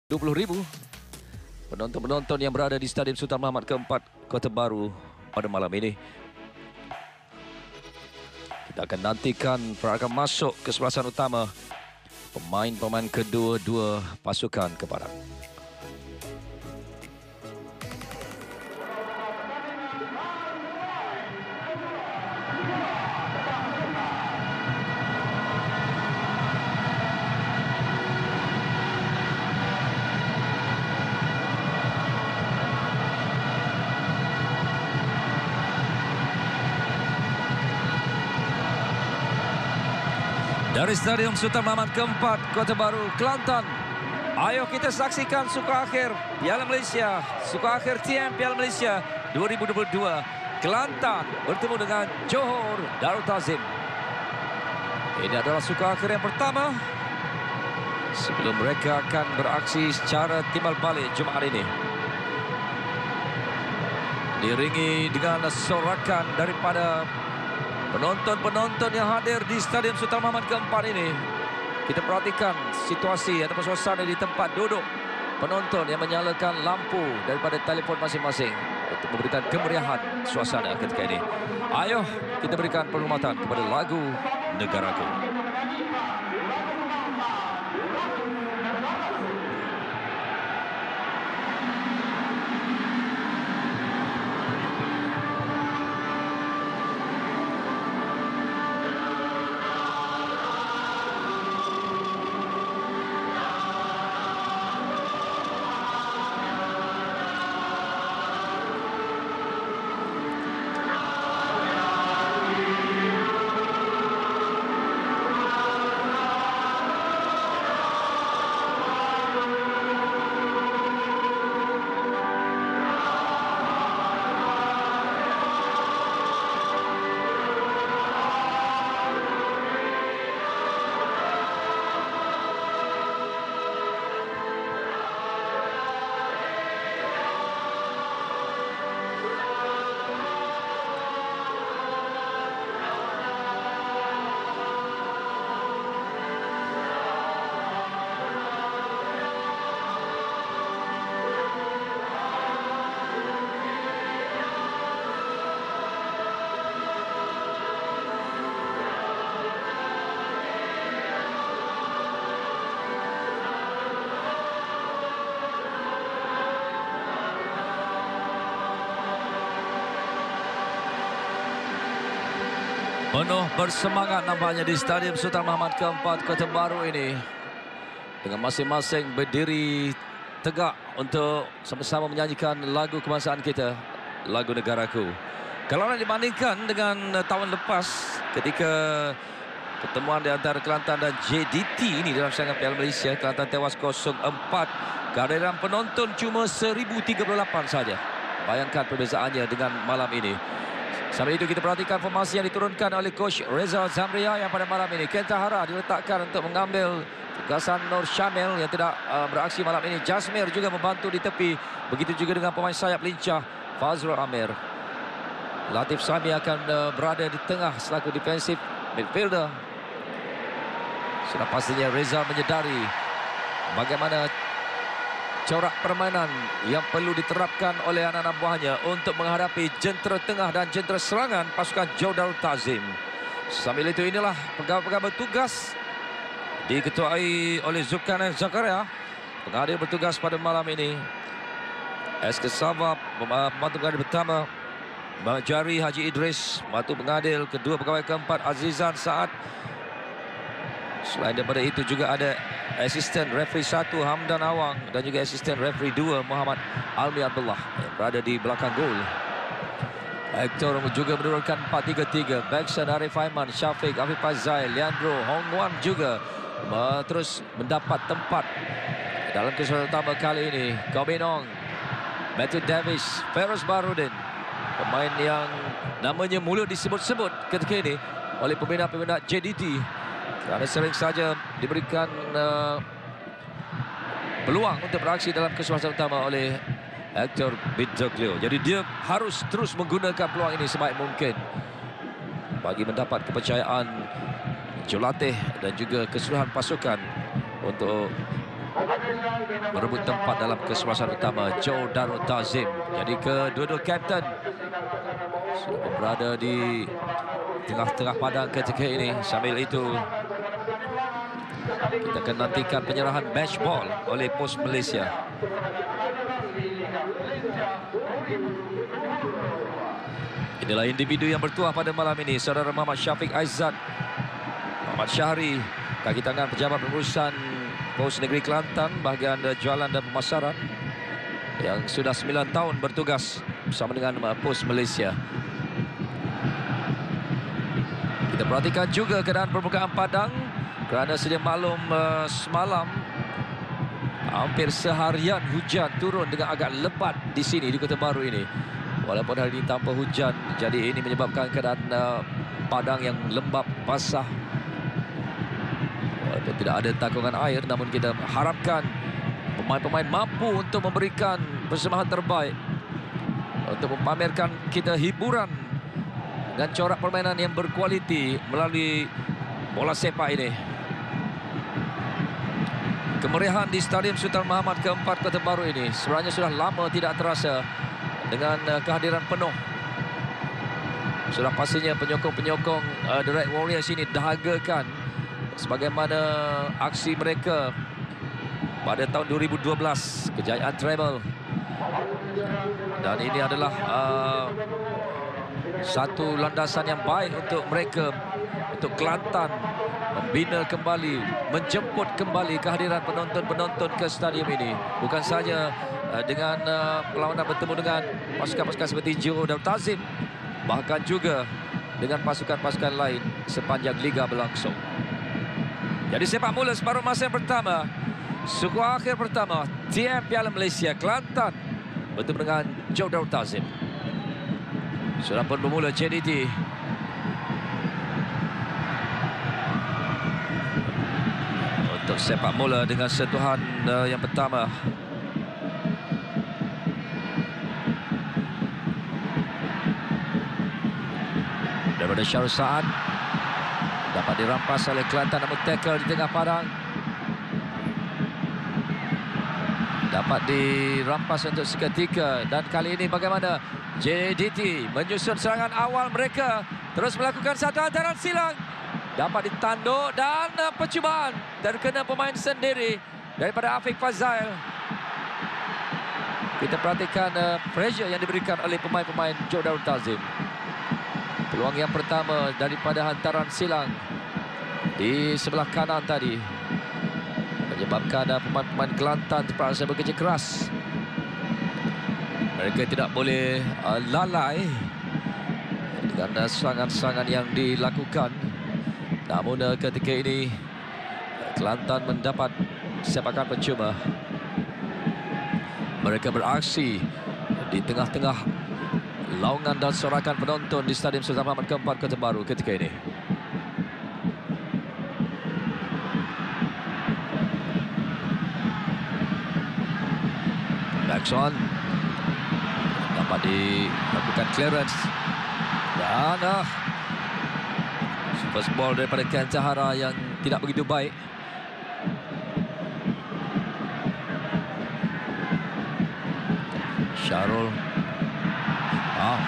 20,000 penonton-penonton yang berada di Stadium Sultan Mahmud keempat Kota Baru pada malam ini. Kita akan nantikan pergerakan masuk kesebelasan utama pemain-pemain kedua-dua pasukan kepadan. Dari Stadium Sultan Mahmud keempat Kota Baru, Kelantan. Ayo kita saksikan suka akhir Piala Malaysia, suka akhir TM Piala Malaysia 2022. Kelantan bertemu dengan Johor Darul Ta'zim. Ini adalah suka akhir yang pertama sebelum mereka akan beraksi secara timbal balik Jumaat ini. Diiringi dengan sorakan daripada penonton-penonton yang hadir di Stadium Sultan Mahmud keempat ini. Kita perhatikan situasi ataupun suasana di tempat duduk penonton yang menyalakan lampu daripada telefon masing-masing untuk memberikan kemeriahan suasana ketika ini. Ayo kita berikan penghormatan kepada lagu Negaraku. Penuh bersemangat nampaknya di Stadium Sultan Mahmud keempat Kota Baru ini, dengan masing-masing berdiri tegak untuk sama-sama menyanyikan lagu kebangsaan kita, lagu Negaraku. Kalau nak dibandingkan dengan tahun lepas ketika pertemuan di antara Kelantan dan JDT ini dalam saingan Piala Malaysia, Kelantan tewas 0-4, kehadiran penonton cuma 1,038 saja. Bayangkan perbezaannya dengan malam ini. Sambil itu kita perhatikan formasi yang diturunkan oleh Coach Reza Zamria yang pada malam ini. Ken Tahara diletakkan untuk mengambil tugasan Nur Syamil yang tidak beraksi malam ini. Jasmir juga membantu di tepi. Begitu juga dengan pemain sayap lincah Fazrul Amir. Latif Sami akan berada di tengah selaku defensif midfielder. Sudah pastinya Reza menyedari bagaimana corak permainan yang perlu diterapkan oleh anak-anak buahnya untuk menghadapi jentera tengah dan jentera serangan pasukan Johor Darul Ta'zim. Sambil itu inilah pegawai-pegawai bertugas diketuai oleh Zulkarnain Zakaria, pengadil bertugas pada malam ini. SK Sabah, pembantu pengadil pertama Jari Haji Idris, pembantu pengadil kedua, pegawai keempat Azizan Saad. Selain daripada itu juga ada asisten referee 1 Hamdan Awang dan juga asisten referee 2 Muhammad Almi Abdullah yang berada di belakang gol. Hector juga menurunkan 4-3-3. Backson Arif Aiman, Syafiq, Afif Fazzail, Leandro, Hong Wan juga terus mendapat tempat dalam kesempatan utama kali ini. Kobinong, Matthew Davis, Feroz Barudin, pemain yang namanya mula disebut-sebut ketika ini oleh pembina-pembina JDT. Kerana sering saja diberikan peluang untuk beraksi dalam kesempatan utama oleh Hector Bidoglio. Jadi dia harus terus menggunakan peluang ini sebaik mungkin bagi mendapat kepercayaan jurulatih dan juga keseluruhan pasukan untuk merebut tempat dalam kesebelasan utama Joe Darul Tazim. Jadi kedua-dua kapten sudah berada di tengah-tengah padang ketika ini. Sambil itu kita akan nantikan penyerahan match ball oleh pos Malaysia. Inilah individu yang bertuah pada malam ini, saudara Muhammad Syafiq Aizat, Muhammad Syahri, kaki tangan pejabat pengurusan Pos Negeri Kelantan bahagian jualan dan pemasaran yang sudah 9 tahun bertugas bersama dengan Pos Malaysia. Kita perhatikan juga keadaan permukaan padang kerana sedia maklum semalam hampir seharian hujan turun dengan agak lebat di sini di Kota Baru ini. Walaupun hari ini tanpa hujan, jadi ini menyebabkan keadaan padang yang lembap, basah. Walaupun tidak ada takungan air, namun kita harapkan pemain-pemain mampu untuk memberikan persembahan terbaik untuk memamerkan kita hiburan dan corak permainan yang berkualiti melalui bola sepak ini. Kemeriahan di Stadium Sultan Mahmud keempat Kota Baru ini sebenarnya sudah lama tidak terasa dengan kehadiran penuh. Sudah pastinya penyokong-penyokong The Red Warriors ini dahagakan sebagaimana aksi mereka pada tahun 2012 kejayaan treble. Dan ini adalah satu landasan yang baik untuk mereka, untuk Kelantan membina kembali, menjemput kembali kehadiran penonton-penonton ke stadium ini. Bukan saja dengan perlawanan bertemu dengan pasukan-pasukan seperti Joe Darul Tazim, bahkan juga dengan pasukan-pasukan lain sepanjang liga berlangsung. Jadi sepak mula separuh masa yang pertama, suku akhir pertama TM Piala Malaysia Kelantan bertemu dengan Joe Darul Tazim. Sudah pun bermula JDT. Untuk sepak mula dengan sentuhan yang pertama. Daripada Syarul Saad, dapat dirampas oleh Kelantan, namun tackle di tengah padang dapat dirampas untuk seketika. Dan kali ini bagaimana JDT menyusun serangan awal mereka, terus melakukan satu hantaran silang, dapat ditanduk dan percubaan terkena pemain sendiri daripada Afiq Fazail. Kita perhatikan pressure yang diberikan oleh pemain-pemain Joe Darul Tazim. Peluang yang pertama daripada hantaran silang di sebelah kanan tadi menyebabkan pemain-pemain Kelantan terpaksa bekerja keras. Mereka tidak boleh lalai dengan serangan-serangan yang dilakukan. Namun ketika ini Kelantan mendapat sepakan percuma. Mereka beraksi di tengah-tengah laungan dan sorakan penonton di Stadium Sultan Mahmud keempat Kota Baru ketika ini. Jackson dapat dilakukan clearance dan first ball daripada Ken Cahara yang tidak begitu baik. Syarul,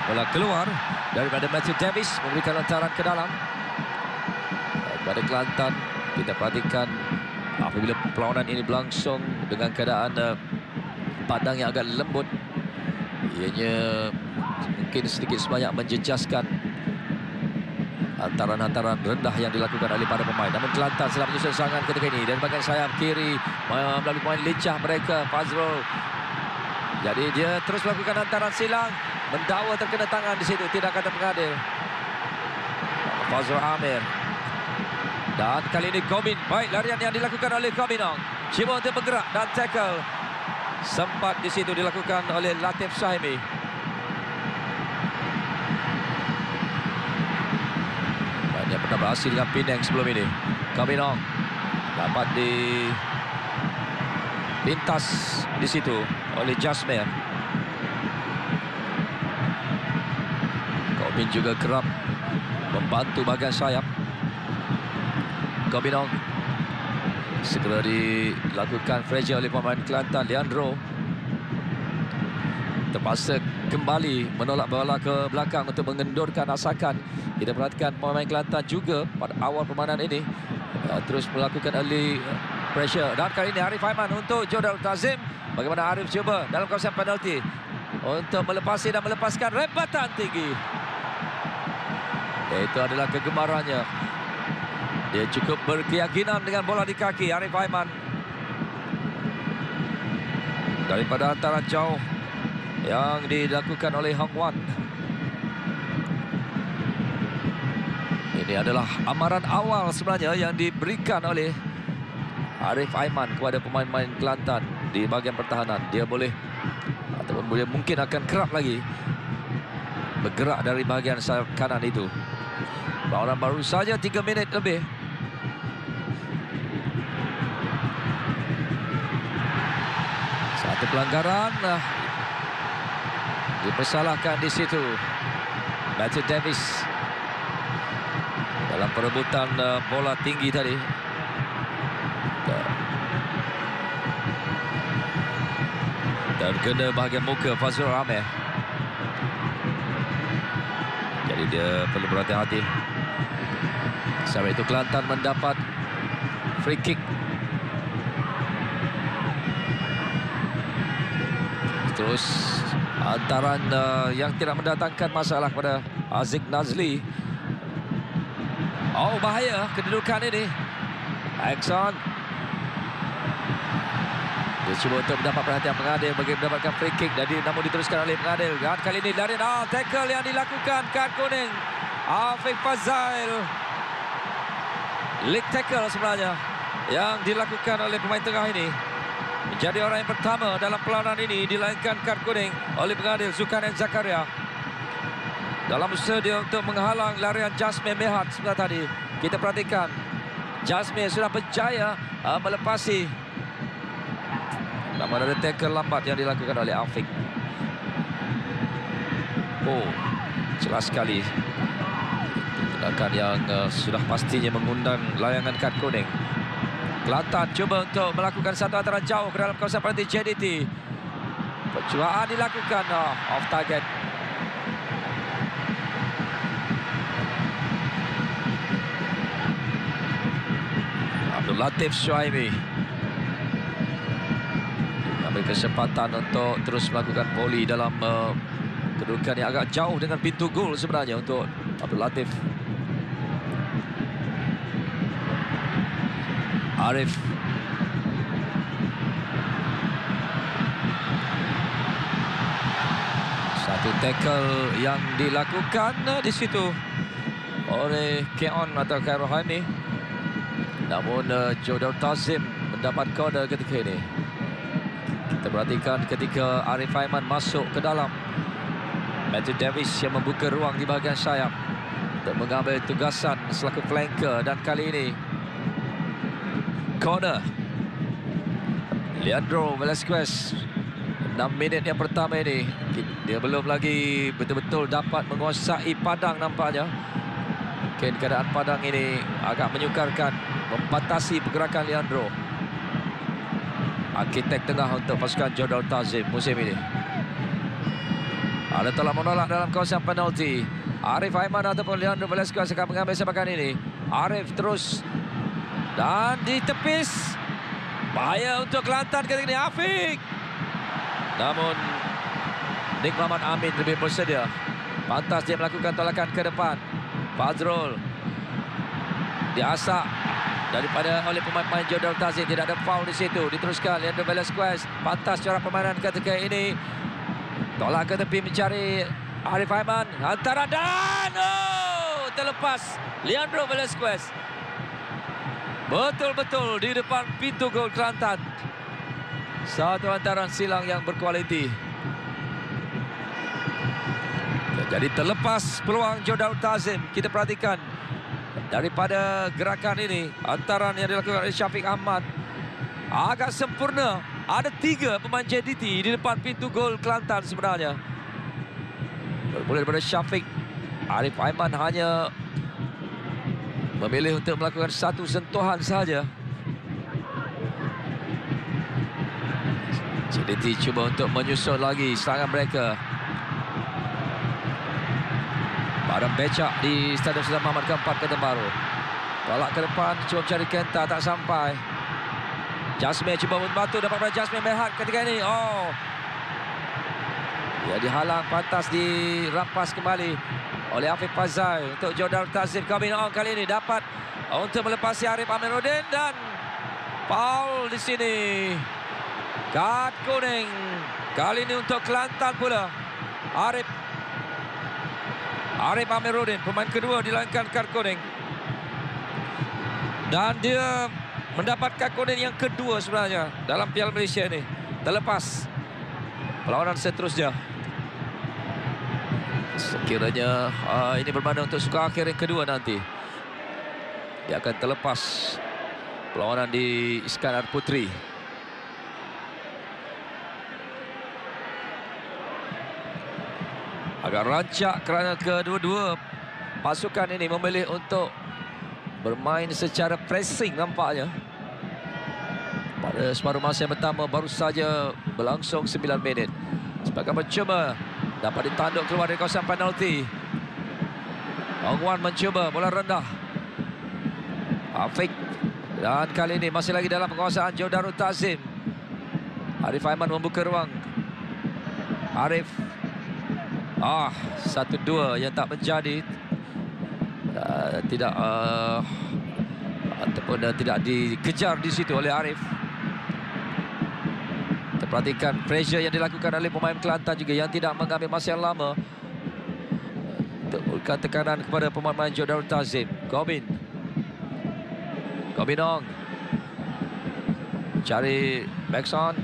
bola keluar daripada Matthew Davis, memberikan lantaran ke dalam. Daripada Kelantan, kita perhatikan apabila perlawanan ini berlangsung dengan keadaan padang yang agak lembut, ianya mungkin sedikit sebanyak menjejaskan hantaran-hantaran rendah yang dilakukan oleh para pemain. Namun Kelantan sedang menyusun serangan ketika ini dari bahagian sayap kiri melalui pemain lincah mereka, Fazrul. Jadi dia terus melakukan hantaran silang, mendakwa terkena tangan di situ, tidak kata pengadil. Fazrul Amir. Dan kali ini Komin, baik larian yang dilakukan oleh Kominong, cuba untuk bergerak dan tackle sempat di situ dilakukan oleh Latif Sahimi. Dan dia pernah berhasil dengan Penang sebelum ini. Kominong dapat pintas di situ oleh Jasmine. Komin juga kerap membantu bahagian sayap. Kominong Segera dilakukan pressure oleh pemain Kelantan. Leandro terpaksa kembali menolak bola ke belakang untuk mengendurkan asakan. Kita perhatikan pemain Kelantan juga pada awal permainan ini terus melakukan early pressure. Dan kali ini Arif Aiman untuk Jodar Tazim. Bagaimana Arif cuba dalam kawasan penalti untuk melepasi dan melepaskan rempatan tinggi. Itu adalah kegemarannya. Dia cukup berkeyakinan dengan bola di kaki. Arif Aiman daripada hantaran jauh yang dilakukan oleh Hong Wan. Ini adalah amaran awal sebenarnya yang diberikan oleh Arif Aiman kepada pemain-pemain Kelantan di bahagian pertahanan. Dia boleh ataupun boleh mungkin akan kerap lagi bergerak dari bahagian sayap kanan itu. Lawan baru saja 3 minit lebih. Satu pelanggaran dipersalahkan di situ. Matthew Davis dalam perebutan bola tinggi tadi. Dan kena bahagian muka Fazrul Amir. Jadi dia perlu berhati-hati. Sampai itu Kelantan mendapat free kick. Terus antaran yang tidak mendatangkan masalah kepada Aziz Nazli. Oh, bahaya kedudukan ini. Axon. Dia cuba untuk mendapat perhatian pengadil bagi mendapatkan free kick. Namun diteruskan oleh pengadil. Dan kali ini dari tackle yang dilakukan. Kad kuning Afiq Fazail. Leg tackle sebenarnya yang dilakukan oleh pemain tengah ini. Menjadi orang yang pertama dalam perlawanan ini dilainkan kad kuning oleh pengadil Zulkarnain Zakaria. Dalam usaha dia untuk menghalang larian Jasmine Mehat sebentar tadi. Kita perhatikan Jasmine sudah berjaya melepasi. Namun ada tackle lambat yang dilakukan oleh Afiq. Oh, jelas sekali tindakan yang sudah pastinya mengundang layangan kad kuning. Kelantan cuba untuk melakukan satu antaran jauh ke dalam kawasan penalti JDT. Percubaan dilakukan off target. Abdul Latif Syuaimi ambil kesempatan untuk terus melakukan volley dalam kedudukan yang agak jauh dengan pintu gol sebenarnya untuk Abdul Latif. Arif. Satu tackle yang dilakukan di situ oleh Keon atau Khairul Haimi. Namun Jodar Tazim mendapat corner ketika ini. Kita perhatikan ketika Arif Aiman masuk ke dalam. Matthew Davis yang membuka ruang di bahagian sayap untuk mengambil tugasan selaku flanker. Dan kali ini corner Leandro Velasquez. 6 minit yang pertama ini dia belum lagi betul-betul dapat menguasai padang nampaknya. Mungkin keadaan padang ini agak menyukarkan, membatasi pergerakan Leandro. Arkitek tengah untuk pasukan Jodar Tazim musim ini. Ada telah menolak dalam kawasan penalti. Arif Aiman ataupun Leandro Velasquez akan mengambil sepakan ini. Arif terus dan ditepis. Bahaya untuk Kelantan ketika ini Afiq. Namun Nik Muhammad Amin lebih bersedia. Pantas dia melakukan tolakan ke depan. Fazrul diasak daripada oleh pemain-pemain Jodar Tazim. Tidak ada foul di situ. Diteruskan Leandro Velasquez. Pantas cara permainan ketika ini. Tolak ke tepi mencari Arif Aiman. Hantaran dan terlepas Leandro Velasquez. Betul-betul di depan pintu gol Kelantan. Satu hantaran silang yang berkualiti. Jadi terlepas peluang Jodar Tazim. Kita perhatikan daripada gerakan ini. Hantaran yang dilakukan oleh Syafiq Ahmad agak sempurna. Ada 3 pemain JDT di depan pintu gol Kelantan sebenarnya. Bermula daripada Syafiq. Arif Aiman hanya memilih untuk melakukan satu sentuhan saja. JDT cuba untuk menyusun lagi serangan mereka. Padang becak di Stadium Sultan Mahmud keempat, Kota Baru. Tolak ke depan, cuba mencari Kenta, tak sampai. Jasmine cuba membantu, dapat pada Jasmine Berhad ketika ini. Oh, ya, dihalang, pantas dirampas kembali oleh Afif Fazal untuk Jodar Tazim. Gobin Ong kali ini dapat untuk melepasi Arif Amiruddin dan foul di sini. Kad kuning kali ini untuk Kelantan pula. Arif Amiruddin, pemain kedua dilangkan kad kuning. Dan dia mendapat kad kuning yang kedua sebenarnya dalam Piala Malaysia ini. Terlepas perlawanan seterusnya. Sekiranya ini bermanda untuk suka akhir yang kedua nanti, dia akan terlepas perlawanan di Iskandar Putri. Agak rancak kerana kedua-dua pasukan ini memilih untuk bermain secara pressing nampaknya. Pada separuh masa yang pertama baru saja berlangsung 9 minit. Sebagai mencuba dapat ditanduk keluar dari kawasan penalti. Ong Wan mencuba bola rendah. Afiq, dan kali ini masih lagi dalam penguasaan Jodarul Tazim. Arif Aiman membuka ruang. Arif, 1-2 yang tak menjadi. Tidak dikejar di situ oleh Arif. Perhatikan pressure yang dilakukan oleh pemain Kelantan juga yang tidak mengambil masa yang lama untuk memberikan tekanan kepada pemain Jodarul Tazim. Gobin Ong cari Maxon,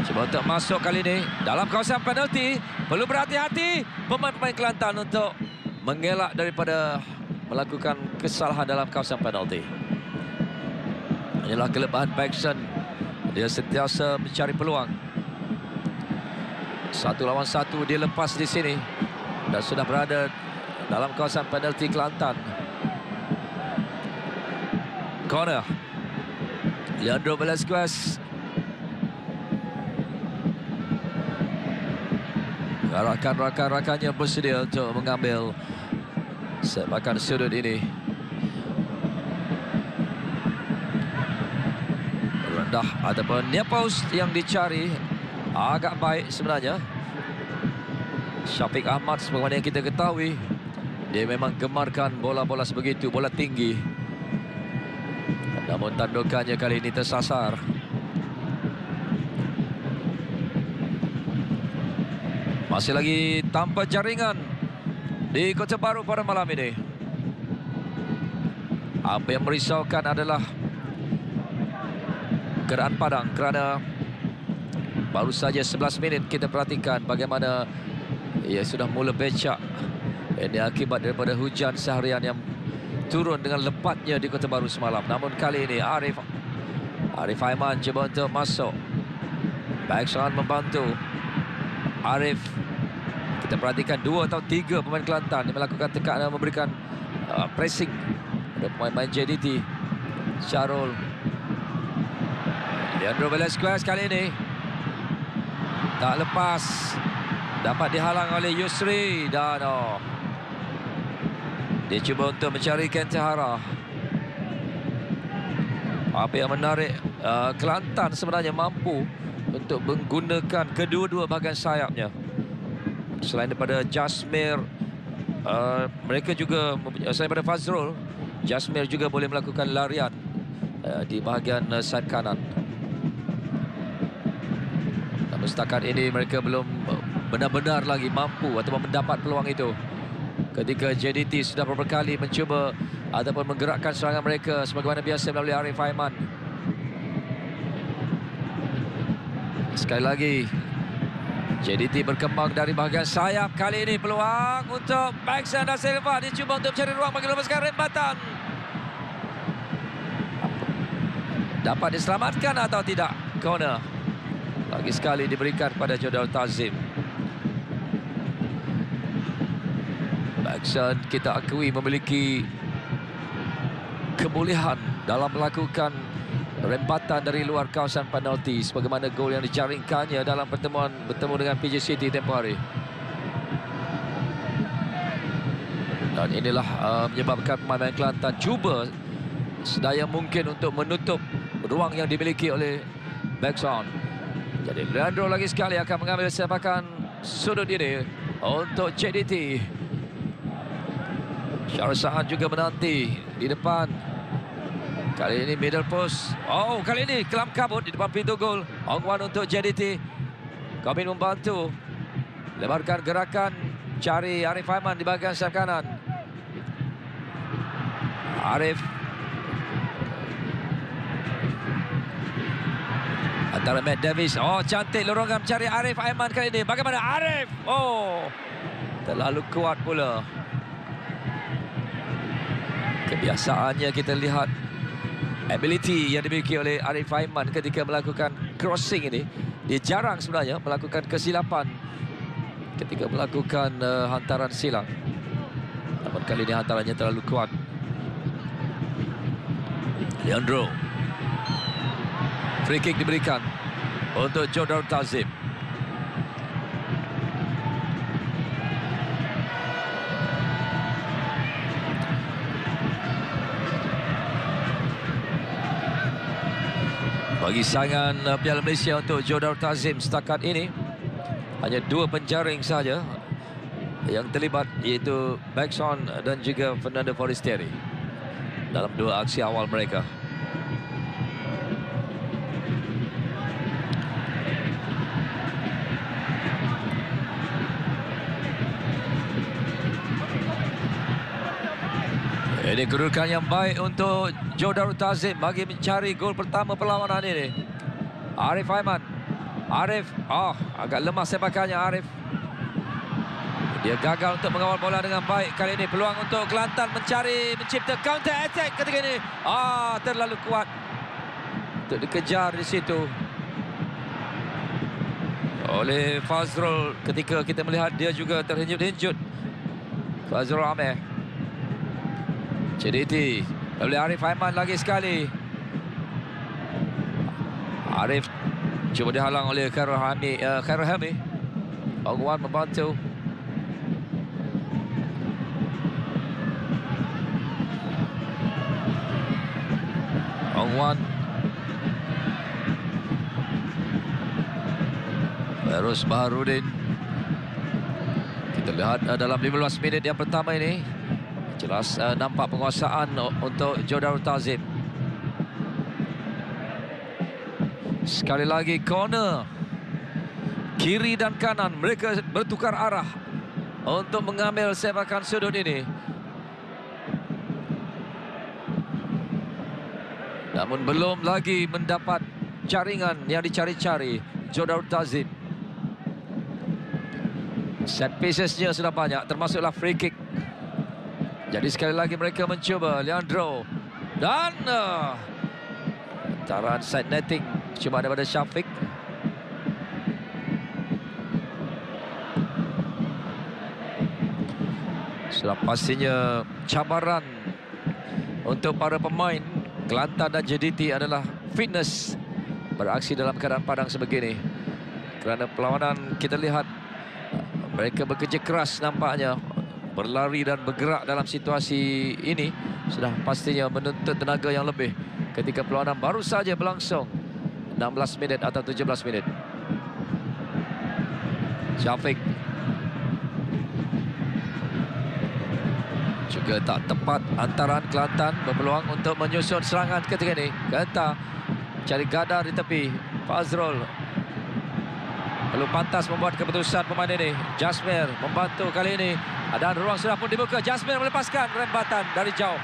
cuba untuk masuk kali ini dalam kawasan penalti. Perlu berhati-hati pemain-pemain Kelantan untuk mengelak daripada melakukan kesalahan dalam kawasan penalti. Inilah kelebihan Maxon. Dia sentiasa mencari peluang. 1 lawan 1 dia lepas di sini dan sudah berada dalam kawasan penalti Kelantan. Corner. Leandro Velasquez. Rakan-rakannya bersedia untuk mengambil sepakan sudut ini. Rendah ataupun near post yang dicari agak baik sebenarnya. Syafiq Ahmad, sebagaimana yang kita ketahui, dia memang gemarkan bola-bola sebegitu, bola tinggi. Namun tandukannya kali ini tersasar. Masih lagi tanpa jaringan di Kota Baru pada malam ini. Apa yang merisaukan adalah keadaan padang kerana baru saja 11 minit kita perhatikan bagaimana ia sudah mula becak. Ini akibat daripada hujan seharian yang turun dengan lepatnya di Kota Baru semalam. Namun kali ini Arif Aiman cuba untuk masuk. Baiksan membantu Arif. Kita perhatikan 2 atau 3 pemain Kelantan yang melakukan tekanan, memberikan pressing pada pemain-pemain JDT. Syarul, Leandro Velasquez kali ini tak lepas, dapat dihalang oleh Yusri dan dia cuba untuk mencari Ken Tahara. Apa yang menarik, Kelantan sebenarnya mampu untuk menggunakan kedua-dua bahagian sayapnya. Selain daripada Jasmir, mereka juga, selain daripada Fazrul, Jasmir juga boleh melakukan larian di bahagian sayap kanan. Namun setakat ini mereka belum benar-benar lagi mampu ataupun mendapat peluang itu. Ketika JDT sudah beberapa kali mencuba ataupun menggerakkan serangan mereka sebagaimana biasa melalui Arif Aiman. Sekali lagi JDT berkembang dari bahagian sayap. Kali ini peluang untuk Maxon da Silva. Dia cuba untuk mencari ruang bagi lepaskan rembatan. Dapat diselamatkan atau tidak? Corner. Lagi sekali diberikan kepada Jodarul Tazim. Maxon kita akui memiliki kebolehan dalam melakukan rempatan dari luar kawasan penalti sebagaimana gol yang dijaringkannya dalam pertemuan bertemu dengan PJ City tempoh hari. Dan inilah menyebabkan pemain Kelantan cuba sedaya mungkin untuk menutup ruang yang dimiliki oleh Bekson. Jadi Leandro lagi sekali akan mengambil sepakan sudut ini untuk JDT. Syarul Saad juga menanti di depan. Kali ini middle post. Oh, kali ini kelam kabut di depan pintu gol. Ong Wan untuk JDT. Komin membantu. Lebarkan gerakan. Cari Arif Aiman di bahagian sayap kanan. Arif. Antara Matt Davis. Oh, cantik lorongan mencari Arif Aiman kali ini. Bagaimana Arif? Oh, terlalu kuat pula. Kebiasaannya kita lihat ability yang dimiliki oleh Arif Aiman ketika melakukan crossing ini. Dia jarang sebenarnya melakukan kesilapan ketika melakukan hantaran silang. Namun kali ini hantarannya terlalu kuat. Leandro. Free kick diberikan untuk Jodar Tazim. Bagi saingan Piala Malaysia untuk Jodar Tazim setakat ini hanya 2 penjaring saja yang terlibat, iaitu Bekson dan juga Fernando Forestieri dalam 2 aksi awal mereka. Ini kedudukan yang baik untuk Jodar Tazim bagi mencari gol pertama perlawanan ini. Arif Aiman. Arif, agak lemah sepakannya Arif. Dia gagal untuk mengawal bola dengan baik. Kali ini peluang untuk Kelantan mencipta counter attack ketika ini. Terlalu kuat untuk dikejar di situ oleh Fazrul ketika kita melihat dia juga terhinjut-hinjut. Fazrul Amir. JDT oleh Arif Aiman lagi sekali. Arif cuba dihalang oleh Khairul Hami. Ong Wan membantu. Ong Wan. Feroz Baharudin. Kita lihat dalam 15 minit yang pertama ini jelas nampak penguasaan untuk Jodar Tazim. Sekali lagi corner. Kiri dan kanan mereka bertukar arah untuk mengambil sepakan sudut ini. Namun belum lagi mendapat jaringan yang dicari-cari Jodar Tazim. Set piecesnya sudah banyak, termasuklah free kick. Jadi sekali lagi mereka mencuba. Leandro. Dan hantaran side netting cuma daripada Syafiq. Sudah pastinya cabaran untuk para pemain Kelantan dan JDT adalah fitness beraksi dalam keadaan padang sebegini. Kerana perlawanan kita lihat mereka bekerja keras nampaknya. Berlari dan bergerak dalam situasi ini sudah pastinya menuntut tenaga yang lebih ketika perlawanan baru saja berlangsung 16 minit atau 17 minit. Syafiq juga tak tepat hantaran Kelantan, berpeluang untuk menyusun serangan ketika ini. Genta cari Gadar di tepi. Fazrul perlu pantas membuat keputusan pemain ini. Jasmir membantu kali ini. Dan ruang sudah pun dibuka. Jasmir melepaskan rempatan dari jauh.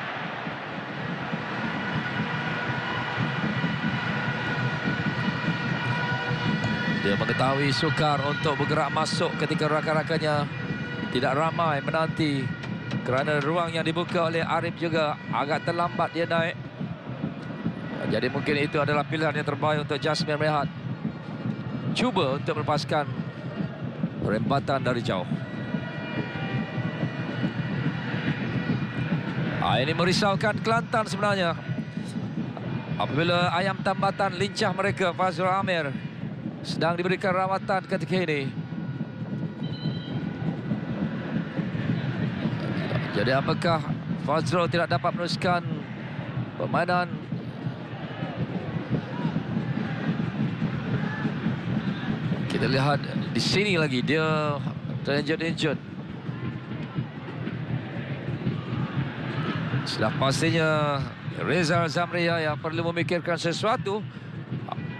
Dia mengetahui sukar untuk bergerak masuk ketika rakan-rakannya tidak ramai menanti. Kerana ruang yang dibuka oleh Arif juga agak terlambat dia naik. Jadi mungkin itu adalah pilihan yang terbaik untuk Jasmir Rehat. Cuba untuk melepaskan rempatan dari jauh. Ini merisaukan Kelantan sebenarnya. Apabila ayam tambatan lincah mereka, Fazrul Amir sedang diberikan rawatan ketika ini. Jadi apakah Fazrul tidak dapat meneruskan permainan? Kita lihat di sini lagi dia terinjut-injut. Sudah pastinya Rizal Zamria yang perlu memikirkan sesuatu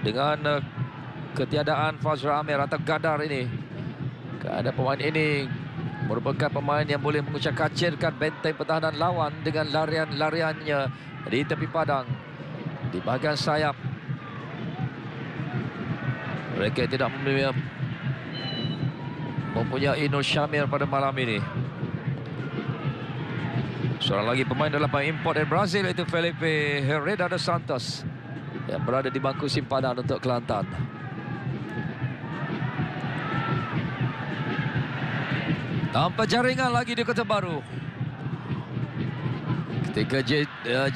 dengan ketiadaan Fazrul Amir atau Gadar ini. Kerana pemain ini merupakan pemain yang boleh mengucap-kacirkan benteng pertahanan lawan dengan larian-lariannya di tepi padang, di bahagian sayap. Mereka tidak mempunyai Nur Syamir pada malam ini. Seorang lagi pemain dalam import dari Brazil, iaitu Felipe Herrera dos Santos, yang berada di bangku simpanan untuk Kelantan. Tanpa jaringan lagi di Kota Baru. Ketika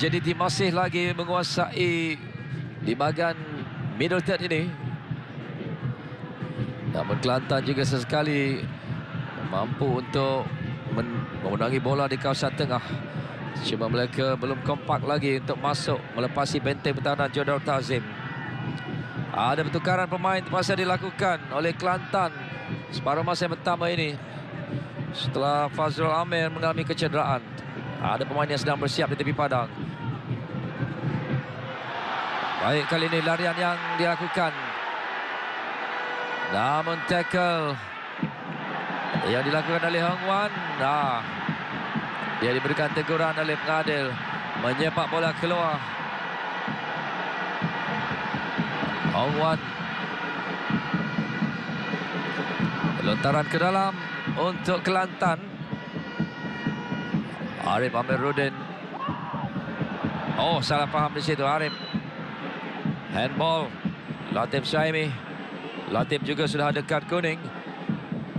JDT masih lagi menguasai di bahagian middle third ini. Namun Kelantan juga sesekali mampu untuk memenangi bola di kawasan tengah. Cuma mereka belum kompak lagi untuk masuk melepasi benteng pertahanan Jodar Tazim. Ada pertukaran pemain terpaksa dilakukan oleh Kelantan separuh masa yang pertama ini. Setelah Fazrul Amir mengalami kecederaan, ada pemain yang sedang bersiap di tepi padang. Baik, kali ini larian yang dilakukan. Namun tackle yang dilakukan oleh Hong Wan. Dia diberikan teguran oleh pengadil, menyepak bola keluar. Hong Wan lontaran ke dalam untuk Kelantan. Arif Amiruddin. Oh, salah faham di situ Arif. Handball Latif Syaimi. Latif juga sudah ada kad kuning.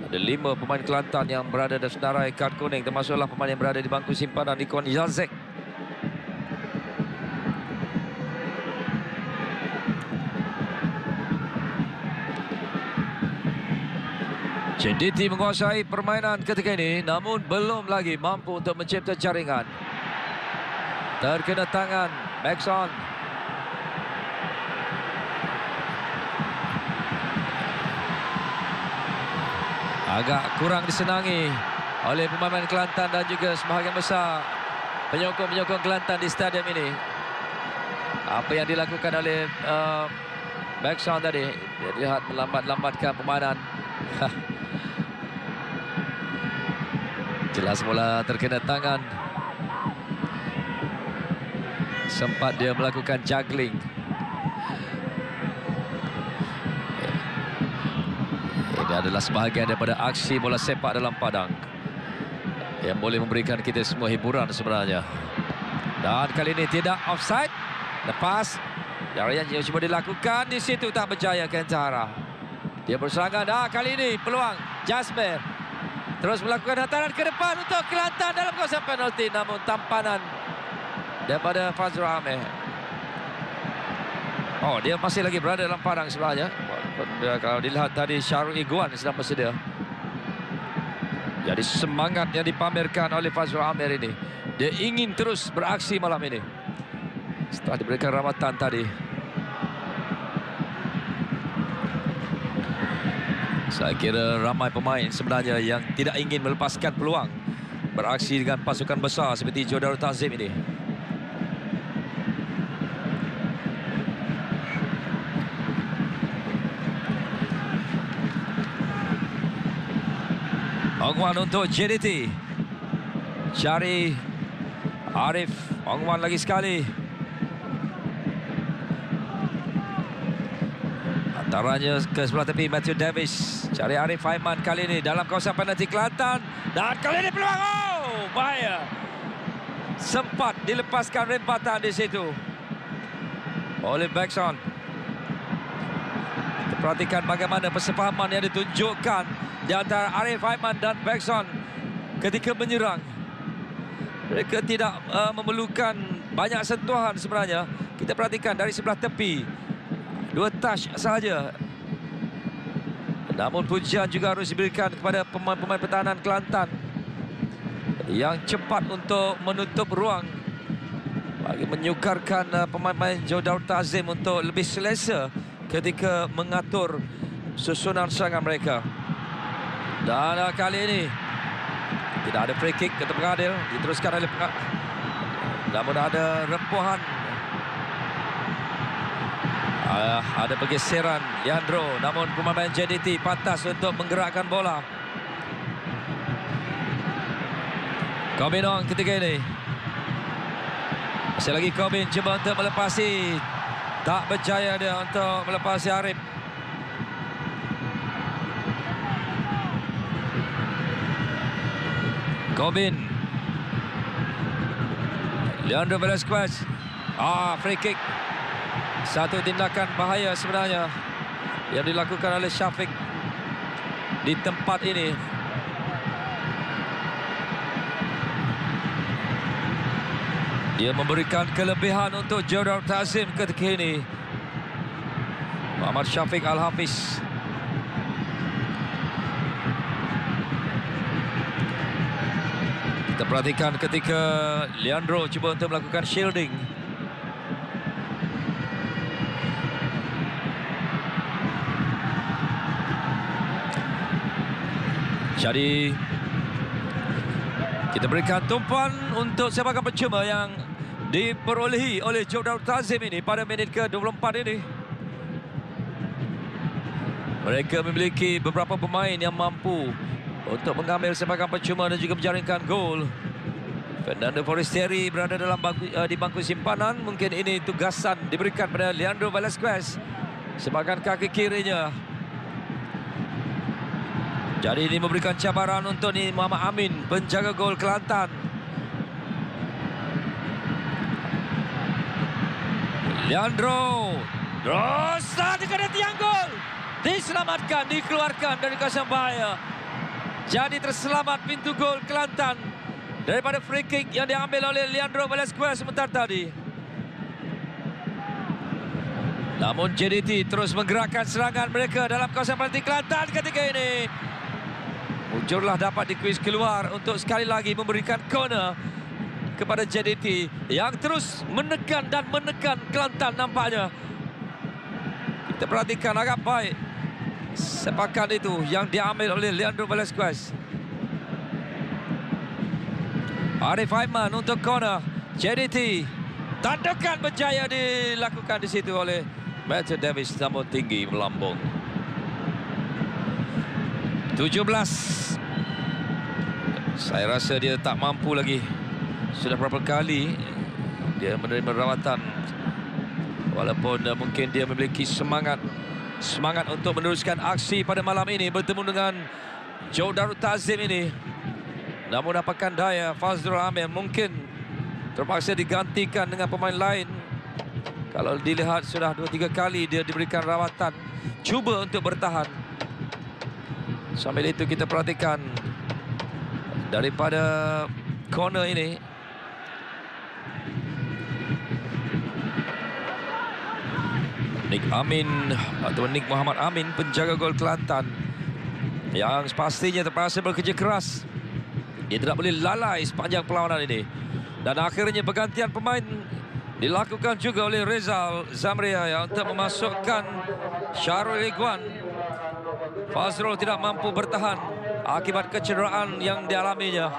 Ada 5 pemain Kelantan yang berada di senarai kad kuning, termasuklah pemain yang berada di bangku simpanan, Nikon Yazek. JDT menguasai permainan ketika ini, namun belum lagi mampu untuk mencipta jaringan. Terkena tangan Maxon. Agak kurang disenangi oleh pemain Kelantan dan juga sebahagian besar penyokong-penyokong Kelantan di stadium ini. Apa yang dilakukan oleh Maxon tadi, dia lihat melambat-lambatkan permainan. Jelas bola terkena tangan. Sempat dia melakukan juggling. Ini adalah sebahagian daripada aksi bola sepak dalam padang yang boleh memberikan kita semua hiburan sebenarnya. Dan kali ini tidak offside. Lepas jarian yang cuba dilakukan di situ tak berjaya Kentara. Dia berserangan. Kali ini peluang Jasper. Terus melakukan hantaran ke depan untuk Kelantan dalam kawasan penalti. Namun tampanan daripada Fazrul Amir. Oh, dia masih lagi berada dalam padang sebenarnya. Kalau dilihat tadi Syarul Iguan sedang bersedia. Jadi semangat yang dipamerkan oleh Fazrul Amir ini. Dia ingin terus beraksi malam ini. Setelah diberikan rawatan tadi. Saya kira ramai pemain sebenarnya yang tidak ingin melepaskan peluang beraksi dengan pasukan besar seperti Jodar Tazim ini. Hong Wan untuk JDT. Cari Arif. Hong Wan lagi sekali. Antaranya ke sebelah tepi Matthew Davis. Cari Arif Haiman kali ini dalam kawasan penalti Kelantan. Dan kali ini peluang. Oh, bahaya. Sempat dilepaskan rempatan di situ oleh Baxon. Kita perhatikan bagaimana persefahaman yang ditunjukkan di antara Arif Haiman dan Baxon ketika menyerang. Mereka tidak memerlukan banyak sentuhan sebenarnya. Kita perhatikan dari sebelah tepi. 2 touch sahaja. Namun pujian juga harus diberikan kepada pemain-pemain pertahanan Kelantan yang cepat untuk menutup ruang bagi menyukarkan pemain-pemain Joe Darul Ta'zim untuk lebih selesa ketika mengatur susunan serangan mereka. Dan kali ini tidak ada free kick kata pengadil, diteruskan oleh namun ada rempuhan. Ada pergeseran Leandro, namun pemain JDT pantas untuk menggerakkan bola. Kobin Ong ketika ini. Masih lagi Kobin cuba untuk melepasi. Tak berjaya dia untuk melepasi Arif. Kobin. Leandro Velasquez. Free kick. Satu tindakan bahaya sebenarnya yang dilakukan oleh Syafiq di tempat ini. Dia memberikan kelebihan untuk Joe Darul Ta'zim ketika ini. Muhammad Syafiq Al-Hafiz. Kita perhatikan ketika Leandro cuba untuk melakukan shielding. Jadi kita berikan tumpuan untuk sepakan percuma yang diperolehi oleh Joe Darul Ta'zim ini pada minit ke-24 ini. Mereka memiliki beberapa pemain yang mampu untuk mengambil sepakan percuma dan juga menjaringkan gol. Fernando Forestieri berada dalam di bangku simpanan. Mungkin ini tugasan diberikan pada Leandro Velasquez sebagai kaki kirinya. Jadi ini memberikan cabaran untuk Muhammad Amin, penjaga gol Kelantan. Leandro terus dekat tiang gol, diselamatkan, dikeluarkan dari kawasan bahaya. Jadi terselamat pintu gol Kelantan daripada free kick yang diambil oleh Leandro Velasquez sebentar tadi. Namun JDT terus menggerakkan serangan mereka dalam kawasan penalti Kelantan ketika ini. Mujurlah dapat dikuis keluar untuk sekali lagi memberikan corner kepada JDT yang terus menekan dan menekan Kelantan nampaknya. Kita perhatikan agak baik sepakan itu yang diambil oleh Leandro Velasquez. Arif Aiman untuk corner JDT. Tandukan berjaya dilakukan di situ oleh Matthew Davis, namun tinggi melambung. 17. Saya rasa dia tak mampu lagi. Sudah berapa kali dia menerima rawatan. Walaupun mungkin dia memiliki semangat untuk meneruskan aksi pada malam ini bertemu dengan Joe Darul Ta'zim ini. Namun apakan daya, Fazrul Amir mungkin terpaksa digantikan dengan pemain lain. Kalau dilihat sudah 2-3 kali dia diberikan rawatan, cuba untuk bertahan. Sambil itu kita perhatikan daripada corner ini. Nick Amin atau Nick Muhammad Amin, penjaga gol Kelantan, yang pastinya terpaksa bekerja keras. Dia tidak boleh lalai sepanjang perlawanan ini. Dan akhirnya pergantian pemain dilakukan juga oleh Rezal Zamria yang untuk memasukkan Syarul Iguan. Fazrul tidak mampu bertahan akibat kecederaan yang dialaminya.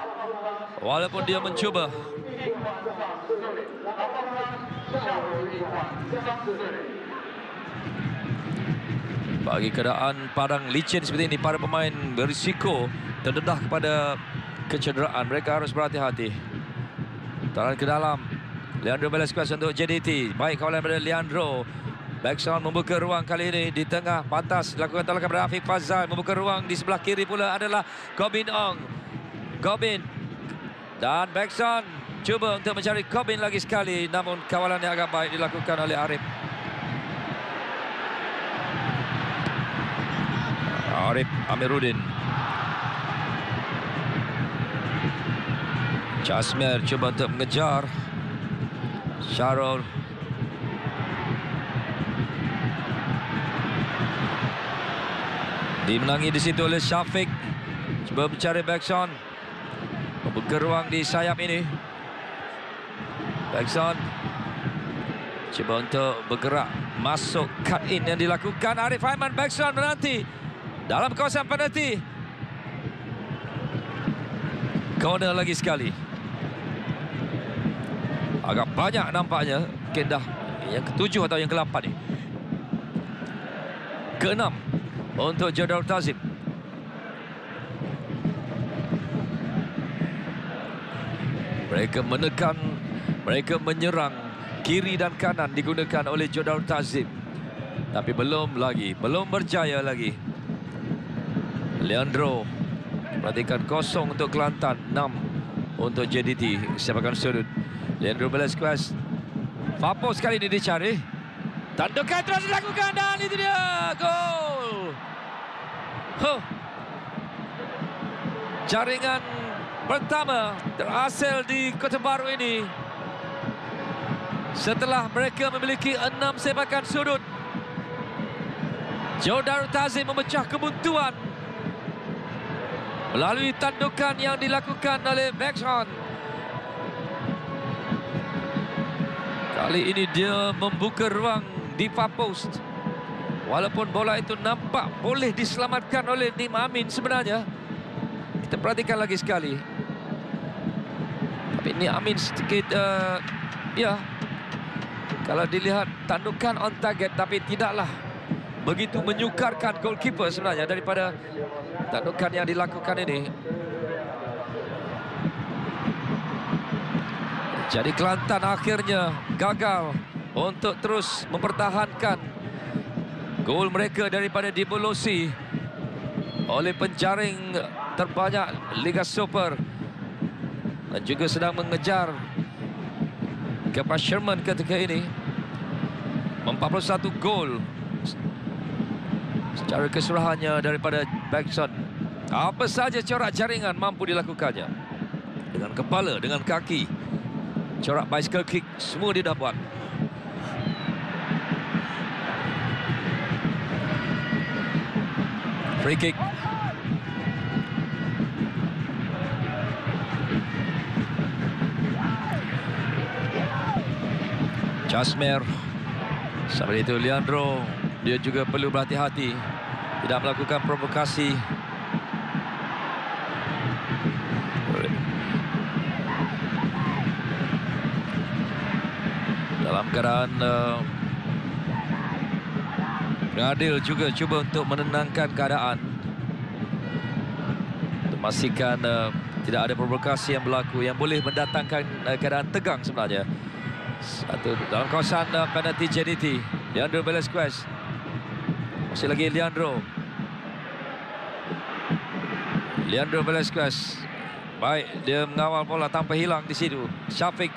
Walaupun dia mencuba. Bagi keadaan padang licin seperti ini, para pemain berisiko terdedah kepada kecederaan. Mereka harus berhati-hati. Taran ke dalam. Leandro Velasquez untuk JDT. Baik kawalan daripada Leandro. Backsound membuka ruang kali ini di tengah. Pantas dilakukan tolakan pada Afiq Fazal. Membuka ruang di sebelah kiri pula adalah Kobin Ong. Kobin. Dan backsound cuba untuk mencari Kobin lagi sekali. Namun kawalan yang agak baik dilakukan oleh Arif. Arif Amiruddin. Jasmir cuba untuk mengejar. Syarul. Dimenangi di situ oleh Syafiq. Cuba mencari Bekson. Membuka ruang di sayap ini. Bekson cuba untuk bergerak masuk, cut in yang dilakukan Arif Aiman. Bekson menanti dalam kawasan penalti. Corner lagi sekali. Agak banyak nampaknya. Mungkin dah yang ke-7 atau yang ke-8 ni. Ke-6 untuk Jodar Tazim. Mereka menekan, mereka menyerang kiri dan kanan digunakan oleh Jodar Tazim. Tapi belum berjaya lagi. Leandro, perhatikan kosong untuk Kelantan, 6 untuk JDT. Siapakan sudut. Leandro Velasquez. Fapo sekali ini dicari. Tandukan terus dilakukan dan itu dia. Gol. Jaringan pertama terhasil di Kota Baru ini. Setelah mereka memiliki 6 sepakan sudut. Jodar Tazim memecah kebuntuan melalui tandukan yang dilakukan oleh Bekson. Kali ini dia membuka ruang di far post. Walaupun bola itu nampak boleh diselamatkan oleh Nim Amin sebenarnya. Kita perhatikan lagi sekali. Tapi Nim Amin sedikit, ya, kalau dilihat tandukan on target, tapi tidaklah begitu menyukarkan goalkeeper sebenarnya daripada tandukan yang dilakukan ini. Jadi Kelantan akhirnya gagal untuk terus mempertahankan gol mereka daripada dibolosi oleh penjaring terbanyak Liga Super dan juga sedang mengejar Kepa Sherman ketika ini. 41 gol secara keseluruhannya daripada Bekson. Apa saja corak jaringan mampu dilakukannya. Dengan kepala, dengan kaki, corak bicycle kick, semua dia dah buat. Free kick. Jasmer. Sampai itu Leandro, dia juga perlu berhati-hati tidak melakukan provokasi. Dalam keadaan pengadil juga cuba untuk menenangkan keadaan, untuk memastikan tidak ada provokasi yang berlaku yang boleh mendatangkan keadaan tegang sebenarnya. Satu dalam kawasan penalti JDT. Leandro Velasquez. Masih lagi Leandro Velasquez. Baik, dia mengawal bola tanpa hilang di situ. Syafiq.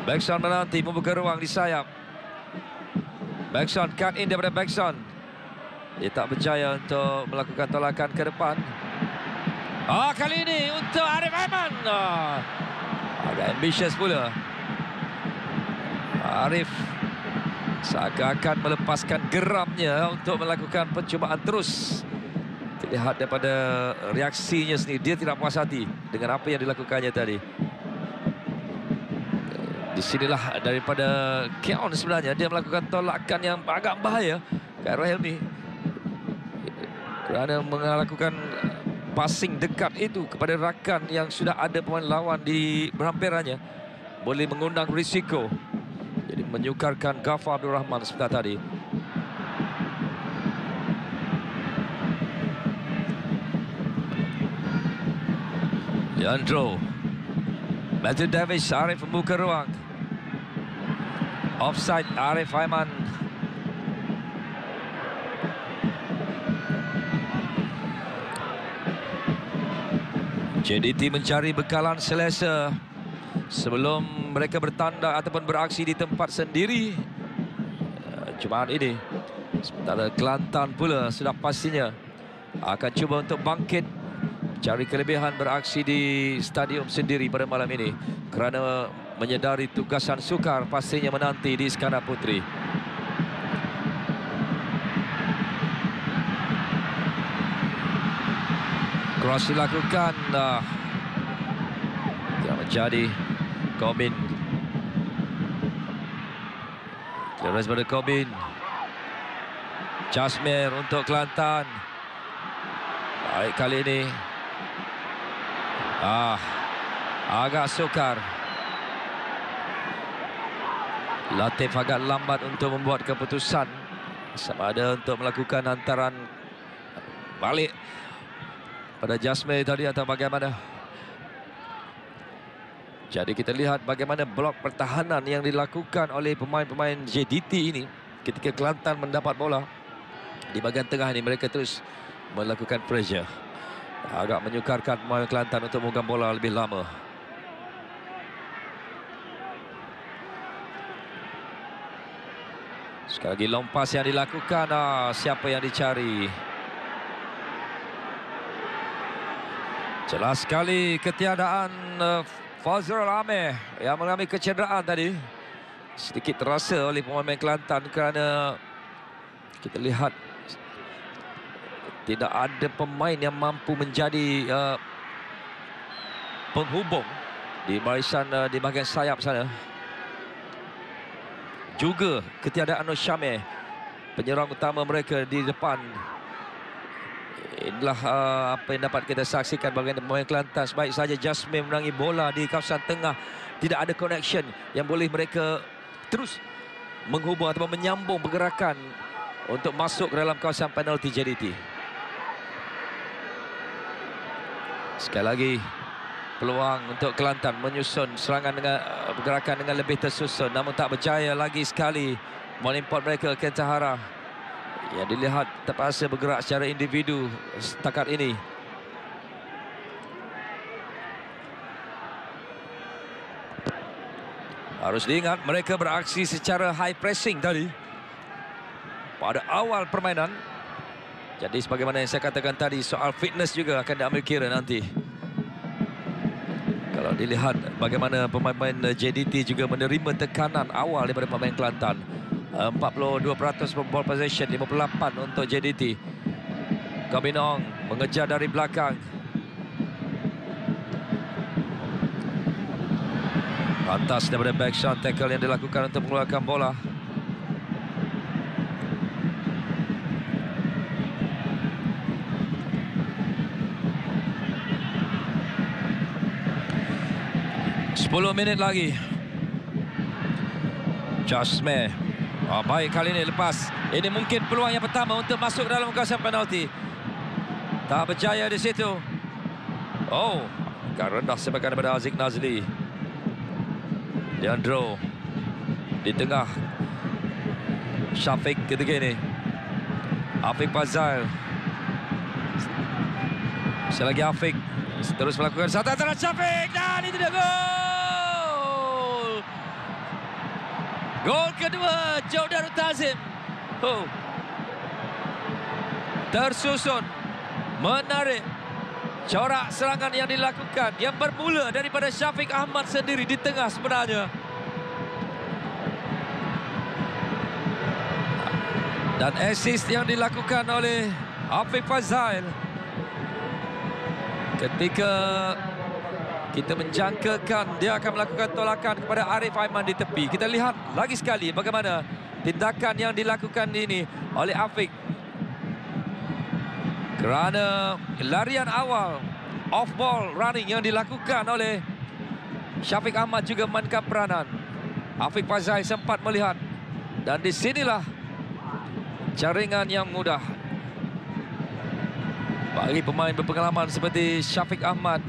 Bekson menanti membuka ruang di sayap. Bekson, cut in daripada Bekson. Dia tak berjaya untuk melakukan tolakan ke depan. Kali ini untuk Arif Aiman. Agak ambitious pula. Arif seakan-akan melepaskan geramnya untuk melakukan percubaan terus. Terlihat daripada reaksinya sendiri, dia tidak puas hati dengan apa yang dilakukannya tadi. Di sinilah daripada Keon sebenarnya dia melakukan tolakan yang agak bahaya ke arah Helmi. Kerana melakukan passing dekat itu kepada rakan yang sudah ada pemain lawan di berhampirannya, boleh mengundang risiko. Jadi menyukarkan Ghaffar Abdul Rahman seperti tadi. Leandro. Matthew Davis, Arif membuka ruang. Offside Arif Aiman. JDT mencari bekalan selesa sebelum mereka bertanda ataupun beraksi di tempat sendiri Jumaat ini. Sementara Kelantan pula sudah pastinya akan cuba untuk bangkit, cari kelebihan beraksi di stadium sendiri pada malam ini. Kerana menyedari tugasan sukar pastinya menanti di Iskandar Puteri. Cross dilakukan. Tidak menjadi. Corbin. Clearance pada Corbin. Jasmine untuk Kelantan. Baik kali ini. Agak sukar. Latif agak lambat untuk membuat keputusan. Sama ada untuk melakukan hantaran balik pada Jasmine tadi atau bagaimana. Jadi kita lihat bagaimana blok pertahanan yang dilakukan oleh pemain-pemain JDT ini. Ketika Kelantan mendapat bola di bahagian tengah ini, mereka terus melakukan pressure. Agak menyukarkan pemain Kelantan untuk memegang bola lebih lama. Sekali lagi long pass yang dilakukan. Siapa yang dicari? Jelas sekali ketiadaan Fazrul Amir yang mengalami kecederaan tadi. Sedikit terasa oleh pemain Kelantan kerana kita lihat tidak ada pemain yang mampu menjadi penghubung di barisan di bahagian sayap sana. Juga ketiadaan Nur Syamir, penyerang utama mereka di depan. Inilah apa yang dapat kita saksikan bagaimana pemain Kelantan. Sebaik saja Jasmine menangi bola di kawasan tengah, tidak ada connection yang boleh mereka terus menghubung atau menyambung pergerakan untuk masuk ke dalam kawasan penalti JDT. Sekali lagi peluang untuk Kelantan menyusun serangan dengan pergerakan dengan lebih tersusun, namun tak berjaya lagi sekali mengimport mereka. Ken Tahara yang dilihat terpaksa bergerak secara individu setakat ini. Harus diingat mereka beraksi secara high pressing tadi pada awal permainan. Jadi sebagaimana yang saya katakan tadi, soal fitness juga akan diambil kira nanti. Kalau dilihat bagaimana pemain-pemain JDT juga menerima tekanan awal daripada pemain Kelantan. 42% ball possession, 58 untuk JDT. Kabinong mengejar dari belakang. Pantas daripada back shot tackle yang dilakukan untuk mengeluarkan bola. Sepuluh minit lagi. Jasmine. Baik kali ini lepas. Ini mungkin peluang yang pertama untuk masuk dalam kawasan penalti. Tak berjaya di situ. Agak rendah sebagian daripada Aziz Nazli. Leandro di tengah. Syafiq ketika ini. Afiq Fazal. Sekali lagi Afiq. Terus melakukan satu antara Syafiq. Dan itu dia gol. Gol kedua Joe Darul Tazim. Tersusun, menarik. Corak serangan yang dilakukan yang bermula daripada Syafiq Ahmad sendiri di tengah sebenarnya. Dan assist yang dilakukan oleh Afiq Fazal. Ketika kita menjangkakan dia akan melakukan tolakan kepada Arif Aiman di tepi. Kita lihat lagi sekali bagaimana tindakan yang dilakukan ini oleh Afiq. Kerana larian awal off ball running yang dilakukan oleh Syafiq Ahmad juga memainkan peranan. Afiq Fazal sempat melihat. Dan di sinilah jaringan yang mudah bagi pemain berpengalaman seperti Syafiq Ahmad.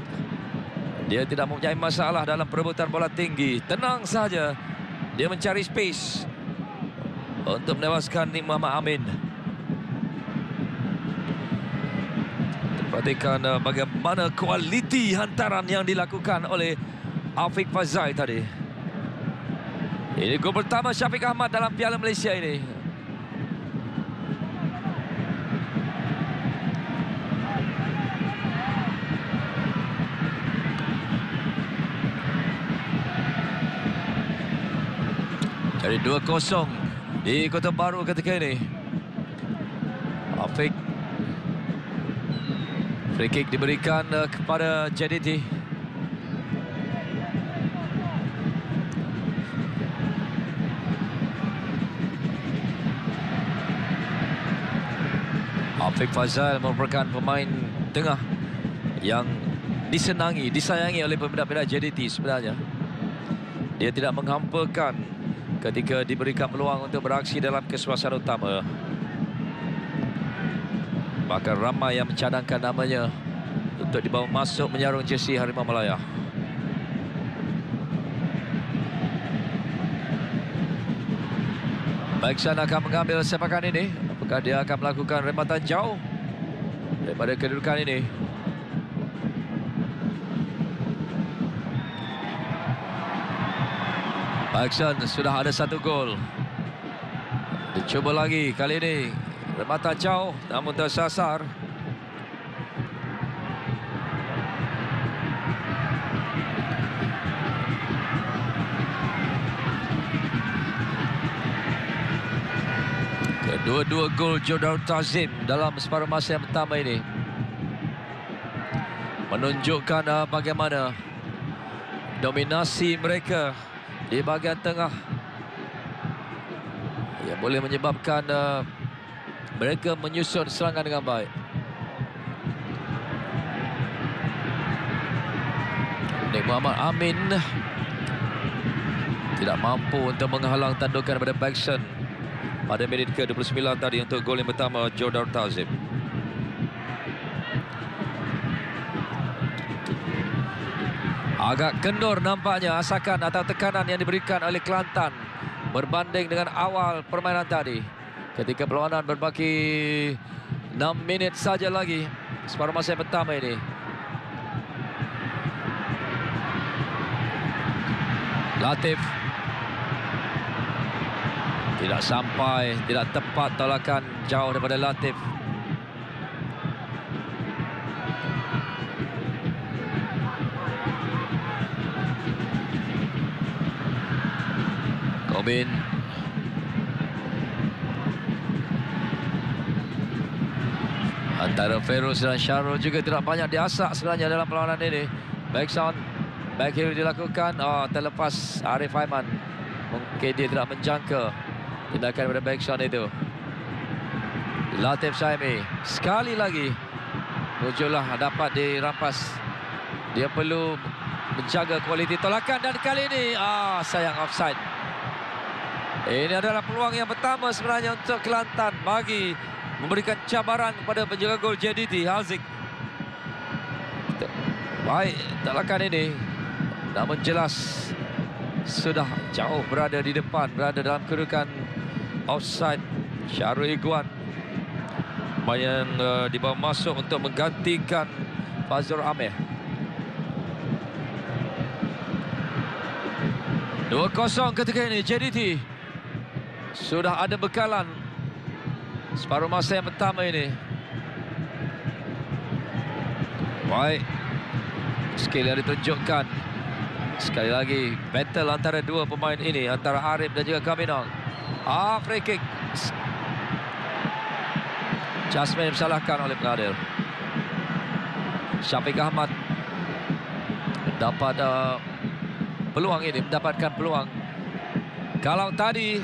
Dia tidak mempunyai masalah dalam perebutan bola tinggi. Tenang saja. Dia mencari space untuk menewaskan Nik Muhammad Amin. Perhatikan bagaimana kualiti hantaran yang dilakukan oleh Afiq Fazal tadi. Ini gol pertama Syafiq Ahmad dalam Piala Malaysia ini. Jadi 2-0 di Kota Baru ketika ini. Afiq. Free kick diberikan kepada JDT. Afiq Fazal merupakan pemain tengah yang disenangi, disayangi oleh pembina-pembina JDT sebenarnya. Dia tidak menghampakan ketika diberikan peluang untuk beraksi dalam kesuasana utama. Bahkan ramai yang mencadangkan namanya untuk dibawa masuk menyarung jersey Harimau Malaya. Baeksan akan mengambil sepakan ini. Apakah dia akan melakukan rematan jauh daripada kedudukan ini? Baeksan sudah ada 1 gol. Dicuba lagi kali ini. Rematan jauh namun tersasar. Kedua-dua gol Jodar Tazim dalam separuh masa yang pertama ini menunjukkan bagaimana dominasi mereka di bahagian tengah yang boleh menyebabkan mereka menyusun serangan dengan baik. Nik Muhammad Amin tidak mampu untuk menghalang tandukan daripada Baeksan pada minit ke-29 tadi untuk gol yang pertama Jodar Tazim. Agak kendor nampaknya asakan atau tekanan yang diberikan oleh Kelantan berbanding dengan awal permainan tadi. Ketika perlawanan berbaki 6 minit saja lagi separuh masa yang pertama ini. Latif. Tidak sampai, tidak tepat tolakan jauh daripada Latif. Kobin. Antara Feroz dan Syarul juga tidak banyak diasak sebenarnya dalam perlawanan ini. Baeksan, back heel dilakukan. Terlepas Arif Aiman. Mungkin dia tidak menjangka tindakan daripada Baeksan itu. Latif Saimi. Sekali lagi. Muncullah dapat dirampas. Dia perlu menjaga kualiti tolakan. Dan kali ini, sayang offside. Ini adalah peluang yang pertama sebenarnya untuk Kelantan bagi memberikan cabaran kepada penjaga gol JDT, Haziq. Baik, tolakan ini. Namun jelas sudah jauh berada di depan, berada dalam kedudukan offside. Syarul Iguan yang dibawa masuk untuk menggantikan Fazrul Amir. 2-0 ketika ini JDT sudah ada bekalan separuh masa yang pertama ini. Baik, skill yang ditunjukkan. Sekali lagi battle antara dua pemain ini, antara Arif dan juga Kaminong. Free kick. Jasmine disalahkan oleh pengadil. Syafiq Ahmad dapat peluang ini, mendapatkan peluang. Kalau tadi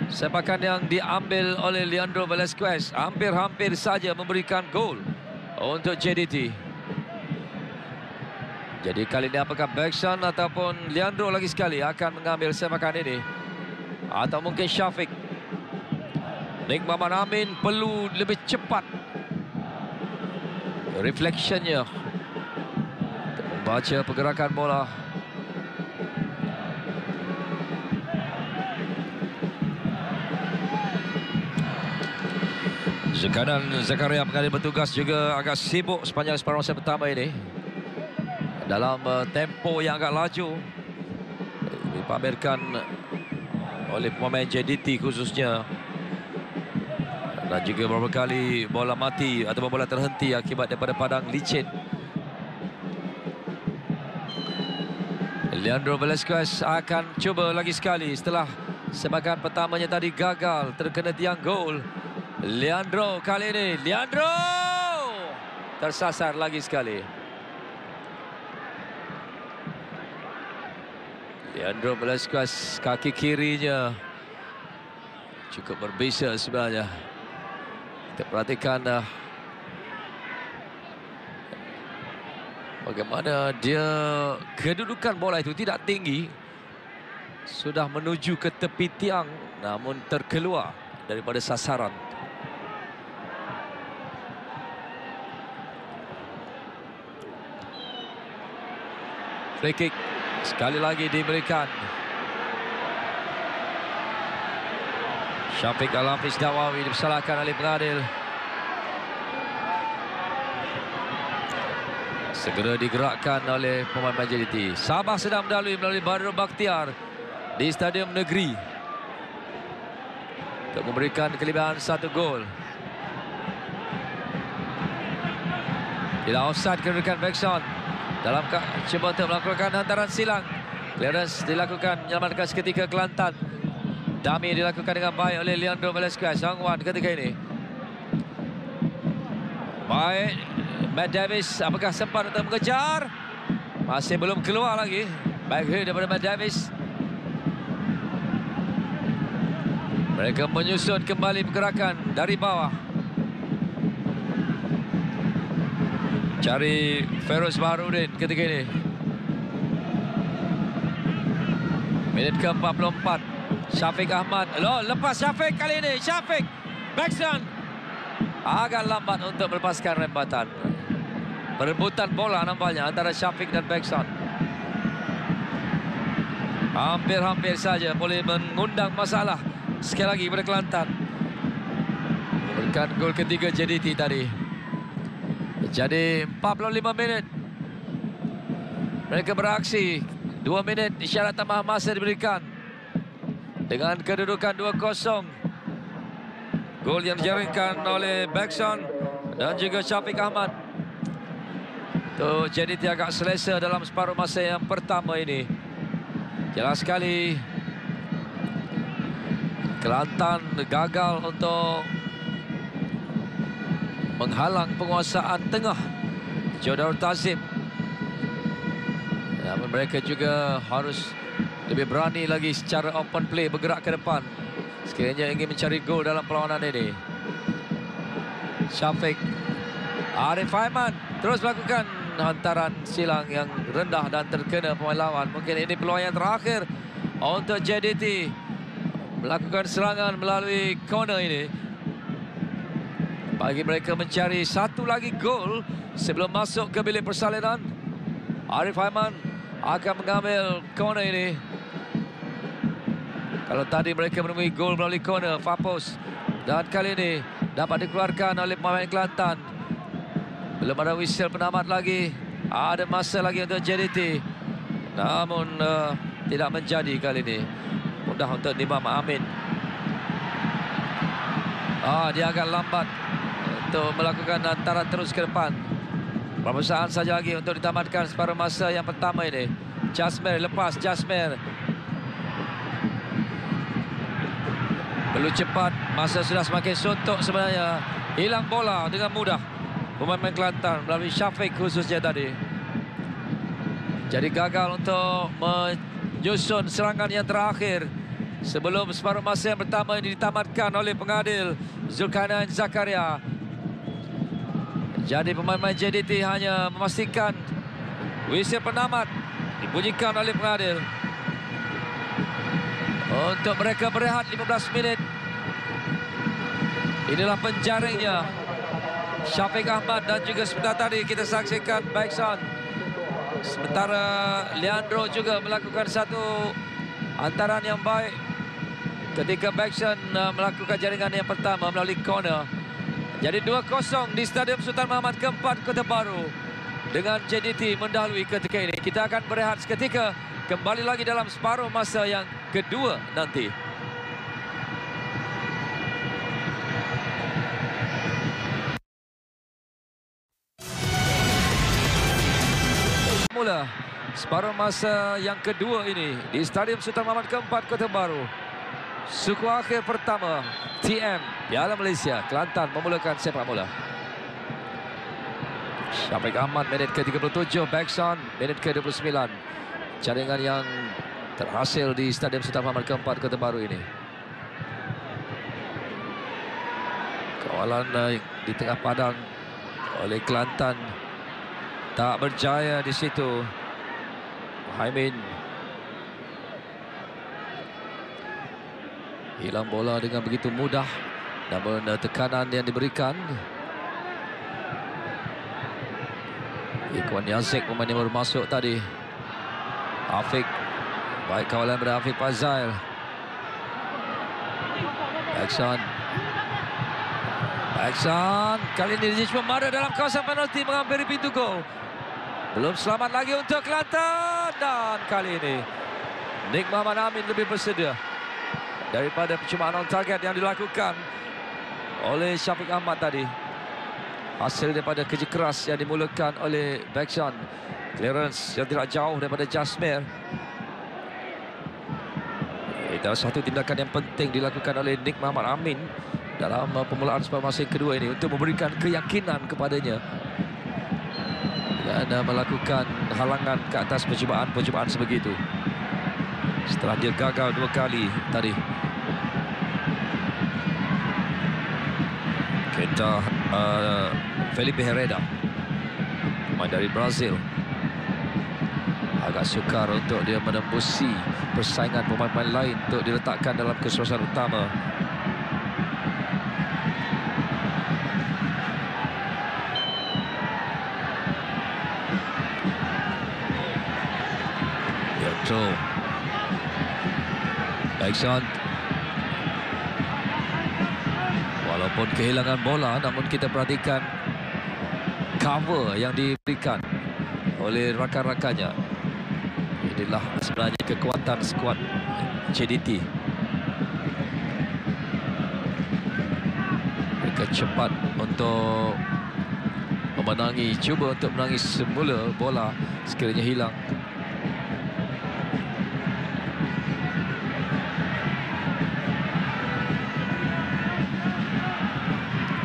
sepakan yang diambil oleh Leandro Velasquez hampir-hampir saja memberikan gol untuk JDT. Jadi kali ini apakah Baeksan ataupun Leandro lagi sekali akan mengambil sepakan ini, atau mungkin Syafiq. Nik Muhammad Amin perlu lebih cepat reflectionnya, membaca pergerakan bola. Zakanan Zakaria pengadil bertugas juga agak sibuk sepanjang separuh masa pertama ini. Dalam tempo yang agak laju dipamerkan oleh pemain JDT khususnya. Dan juga beberapa kali bola mati atau bola terhenti akibat daripada padang licin. Leandro Velasquez akan cuba lagi sekali setelah Sepakan pertamanya tadi gagal, terkena tiang gol. Leandro kali ini, Leandro tersasar lagi sekali. Leandro Velasquez, kaki kirinya cukup berbisa sebenarnya. Kita perhatikan bagaimana dia, kedudukan bola itu tidak tinggi, sudah menuju ke tepi tiang namun terkeluar daripada sasaran. Free kick sekali lagi diberikan. Syafiq Al-Hafiz Dawawi dipersalahkan oleh pengadil. Segera digerakkan oleh pemain JDT. Sabah sedang melalui Badrul Bakhtiar di Stadium Negeri untuk memberikan kelebihan 1 gol. Tidak offside kedudukan Bekson. Dalam cuba untuk melakukan hantaran silang. Clearance dilakukan, menyelamatkan seketika Kelantan. Dami dilakukan dengan baik oleh Leandro Velasquez. Hang Wan ketika ini. Baik, Matt Davis apakah sempat untuk mengejar? Masih belum keluar lagi. Baik daripada Matt Davis. Mereka menyusun kembali pergerakan dari bawah. Cari Feroz Baharudin ketika ini. Minit ke-44. Syafiq Ahmad. Lepas Syafiq kali ini. Syafiq. Bekson. Agak lambat untuk melepaskan rembatan. Perebutan bola nampaknya antara Syafiq dan Bekson. Hampir-hampir saja boleh mengundang masalah sekali lagi pada Kelantan. Memberikan gol ketiga JDT tadi. Jadi 45 minit mereka beraksi. 2 minit isyarat tambah masa diberikan. Dengan kedudukan 2-0. Gol yang dijaringkan oleh Bekson dan juga Syafiq Ahmad. JDT agak selesa dalam separuh masa yang pertama ini. Jelas sekali Kelantan gagal untuk menghalang penguasaan tengah Jodarul Tazim. Namun mereka juga harus lebih berani lagi secara open play, bergerak ke depan sekiranya ingin mencari gol dalam perlawanan ini. Syafiq, Arif Aiman terus melakukan hantaran silang yang rendah dan terkena pemain lawan. Mungkin ini peluang yang terakhir untuk JDT melakukan serangan melalui corner ini, bagi mereka mencari satu lagi gol sebelum masuk ke bilik persalinan. Arif Aiman akan mengambil corner ini. Kalau tadi mereka menemui gol melalui corner, Fapos, dan kali ini dapat dikeluarkan oleh pemain Kelantan. Belum ada whistle penamat lagi. Ada masa lagi untuk JDT. Namun tidak menjadi kali ini. Mudah untuk Nimam Amin. Dia agak lambat untuk melakukan hantaran terus ke depan. Beberapa saat saja lagi untuk ditamatkan separuh masa yang pertama ini. Jasmer lepas, Jasmer. Perlu cepat, masa sudah semakin suntuk sebenarnya. Hilang bola dengan mudah pemain Kelantan melalui Syafiq khususnya tadi. Jadi gagal untuk menyusun serangan yang terakhir sebelum separuh masa yang pertama ini ditamatkan oleh pengadil Zulkarnain Zakaria. Jadi pemain JDT hanya memastikan whistle penamat dibunyikan oleh pengadil untuk mereka berehat 15 minit. Inilah penjaringnya Syafiq Ahmad dan juga sebentar tadi kita saksikan Bekson. Sementara Leandro juga melakukan satu hantaran yang baik ketika Bekson melakukan jaringan yang pertama melalui corner. Jadi 2-0 di Stadium Sultan Mahmud keempat Kota Baru dengan JDT mendahului ketika ini. Kita akan berehat seketika, kembali lagi dalam separuh masa yang kedua nanti. Mula separuh masa yang kedua ini di Stadium Sultan Mahmud keempat Kota Baru. Suku akhir pertama TM Piala Malaysia. Kelantan memulakan sepak bola. Syafiq Ahmad minit ke-37, Bekson minit ke-29. Jaringan yang terhasil di Stadium Sultan Muhammad keempat Kota Baru ini. Kawalan di tengah padang oleh Kelantan tak berjaya di situ. Muhaimin hilang bola dengan begitu mudah, namun tekanan yang diberikan. Ikhwan Yazek pemain yang baru masuk tadi. Afiq, baik kawalan dari Afiq Fazail. Bekson kali ini dia cuma marah dalam kawasan penalti, menghampiri pintu gol. Belum selamat lagi untuk Kelantan, dan kali ini Nik Muhammad Amin lebih bersedia daripada percubaan on target yang dilakukan oleh Syafiq Ahmad tadi. Hasil daripada kerja keras yang dimulakan oleh Bekson. Clearance yang tidak jauh daripada Jasmir. Itu satu tindakan yang penting dilakukan oleh Nik Muhammad Amin dalam permulaan separuh masa kedua ini untuk memberikan keyakinan kepadanya dan melakukan halangan ke atas percubaan sebegitu. Setelah dia gagal 2 kali tadi. Kita Felipe Herrera, pemain dari Brazil, agak sukar untuk dia menembusi persaingan pemain-pemain lain untuk diletakkan dalam keseluruhan utama. Yotro, Bekson. Walaupun kehilangan bola, namun kita perhatikan cover yang diberikan oleh rakan-rakannya. Inilah sebenarnya kekuatan skuad JDT. Mereka cepat untuk cuba untuk menangi semula bola sekiranya hilang.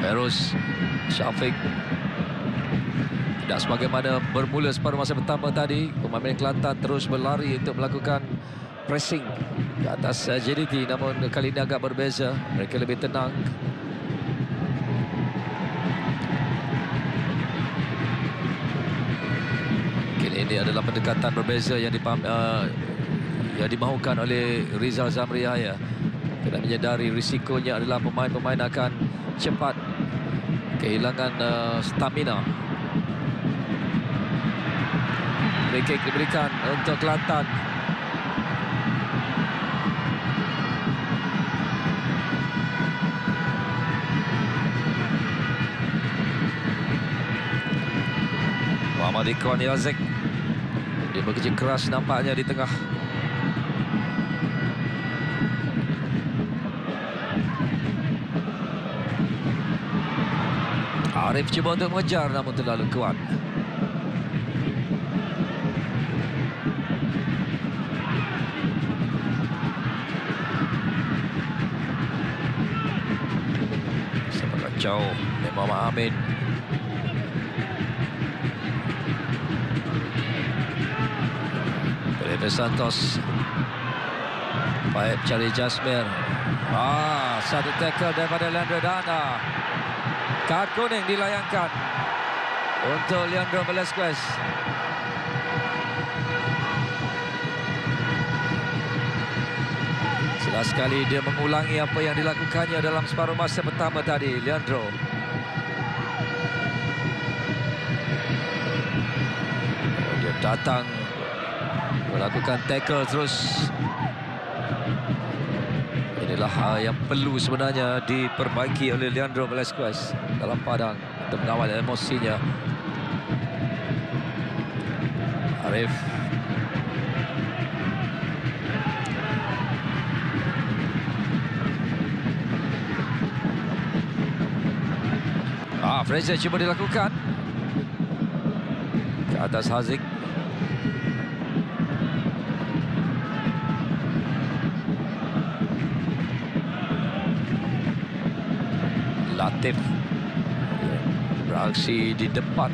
Terus Syafiq tidak sebagaimana bermula separuh masa pertama tadi. Pemain Kelantan terus berlari untuk melakukan pressing ke atas JDT, namun kali ini agak berbeza. Mereka lebih tenang. Kini ini adalah pendekatan berbeza yang dimahukan oleh Rizal Zamri Yahya. Tidak menyedari risikonya adalah pemain-pemain akan cepat kehilangan stamina. Free kick diberikan untuk Kelantan. Muhammad Ikhwan Yazek, dia bekerja keras nampaknya di tengah. Arif cuba untuk mengejar namun terlalu kuat. Sempat kacau Muhammad Amin. Felipe Santos. Baik cari Jasmir. Satu tackle daripada Leandro Dana. Kad kuning dilayangkan untuk Leandro Velasquez. Jelas sekali dia mengulangi apa yang dilakukannya dalam separuh masa pertama tadi, Leandro. Dia datang melakukan tackle terus. Inilah yang perlu sebenarnya diperbaiki oleh Leandro Velasquez dalam padang untuk mengawal emosinya. Arif. Fraser cuba dilakukan ke atas Haziq. Latif beraksi di depan.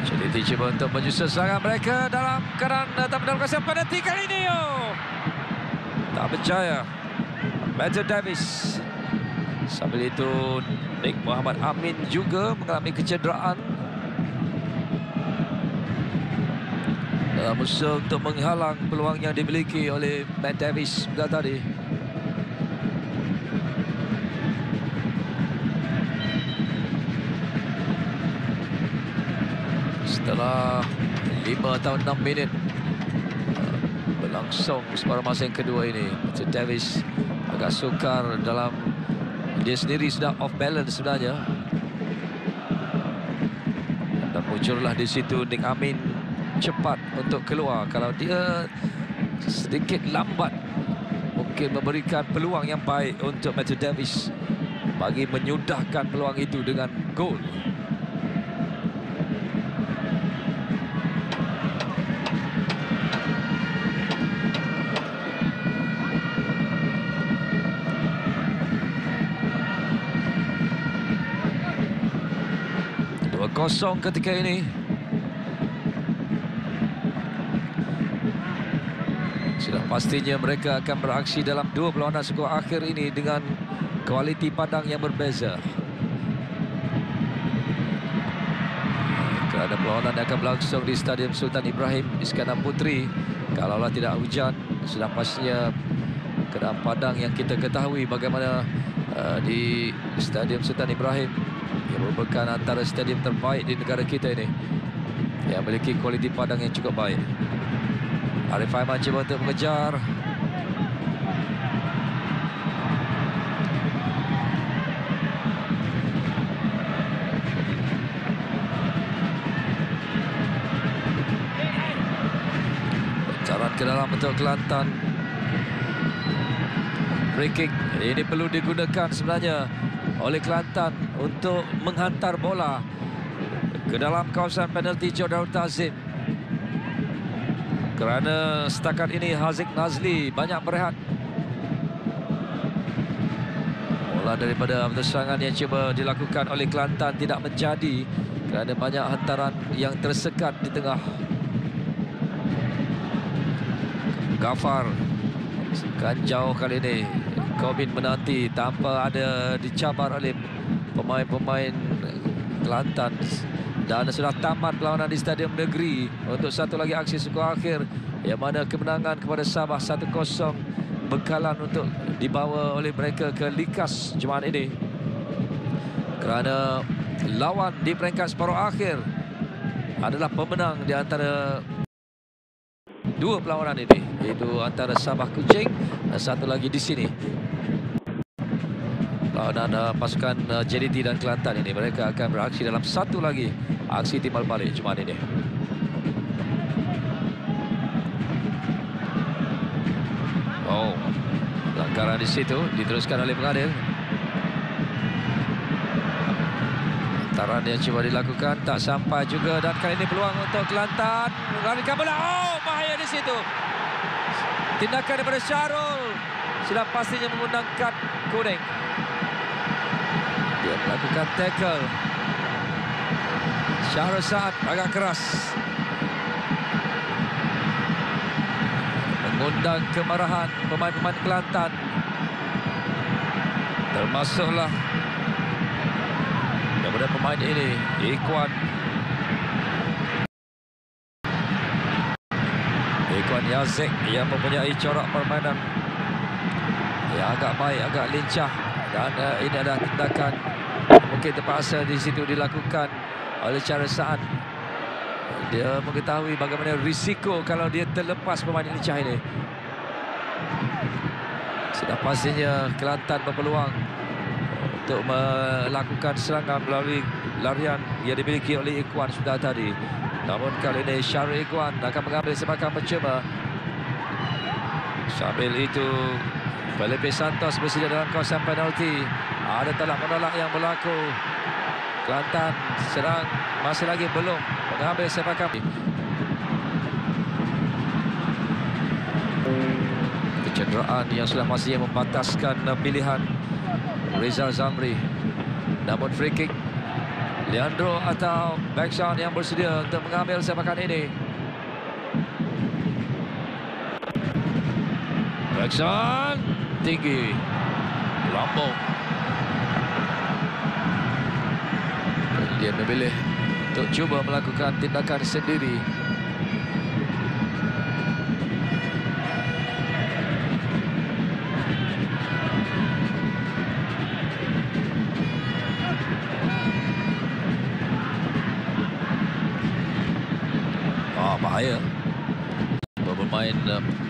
Jadi cuba untuk menyusun serangan mereka dalam keadaan tak mendapatkan penalti kali ini. Tak percaya. Matthew Davis. Sambil itu Nick Muhammad Amin juga mengalami kecederaan. Dalam usaha untuk menghalang peluang yang dimiliki oleh Matt Davis pada tadi. Setelah 5 atau 6 minit berlangsung separuh masa yang kedua ini, Matt Davis agak sukar dalam, dia sendiri sudah off balance sebenarnya. Dan muncullah di situ Nick Amin cepat untuk keluar. Kalau dia sedikit lambat, mungkin memberikan peluang yang baik untuk Matthew Davis bagi menyudahkan peluang itu dengan gol. Kosong ketika ini. Sudah pastinya mereka akan beraksi dalam dua perlawanan skor akhir ini dengan kualiti padang yang berbeza. Kerana perlawanan akan berlangsung di Stadium Sultan Ibrahim Iskandar Puteri. Kalaulah tidak hujan, sudah pastinya keadaan padang yang kita ketahui bagaimana di Stadium Sultan Ibrahim, yang merupakan antara stadium terbaik di negara kita ini, yang memiliki kualiti padang yang cukup baik. Arif Aiman cuba untuk mengejar. Pencarian ke dalam untuk Kelantan. Free kick ini perlu digunakan sebenarnya oleh Kelantan untuk menghantar bola ke dalam kawasan penalti Jordan Tazim. Kerana setakat ini Haziq Nazli banyak berehat. Bola daripada serangan yang cuba dilakukan oleh Kelantan tidak menjadi kerana banyak hantaran yang tersekat di tengah. Ghaffar kan jauh kali ini. Kobin menanti tanpa ada dicabar oleh pemain-pemain Kelantan. Dan sudah tamat perlawanan di Stadium Negeri untuk satu lagi aksi skor akhir, yang mana kemenangan kepada Sabah 1-0 bekalan untuk dibawa oleh mereka ke likas Jumaat ini. Kerana lawan di peringkat separuh akhir adalah pemenang di antara dua perlawanan ini, iaitu antara Sabah Kuching dan satu lagi di sini. Perlawanan pasukan JDT dan Kelantan ini, mereka akan beraksi dalam satu lagi aksi timbal balik Jumaat ini. Oh, pelanggaran di situ diteruskan oleh pengadil. Hantaran yang cuba dilakukan tak sampai juga, dan kali ini peluang untuk Kelantan melarikan bola. Oh, bahaya di situ. Tindakan daripada Syarul sudah pastinya mengundang kad kuning. Dia melakukan tackle. Syahrul Saad agak keras, mengundang kemarahan pemain-pemain Kelantan, termasuklah daripada pemain ini, Ikhwan Yazek, yang mempunyai corak permainan yang agak baik, agak lincah. Dan ini adalah tindakan mungkin terpaksa di situ dilakukan oleh Syahrul Saad. Dia mengetahui bagaimana risiko kalau dia terlepas pemain lincah ini. Sudah pastinya Kelantan berpeluang untuk melakukan serangan melalui larian yang dimiliki oleh Ikhwan sudah tadi. Namun kali ini Syahrul Ikhwan akan mengambil sepakan percuma. Sambil itu Felipe Santos bersedia dalam kawasan penalti. Ada tolak menolak yang berlaku. Kelantan serang, masih lagi belum mengambil sepakan. Cederaan yang sudah masih membataskan pilihan Rizal Zamri. Namun free kick, Leandro atau Beksan yang bersedia untuk mengambil sepakan ini. Beksan tinggi, lambung. Dia memilih untuk cuba melakukan tindakan sendiri. Bahaya bermain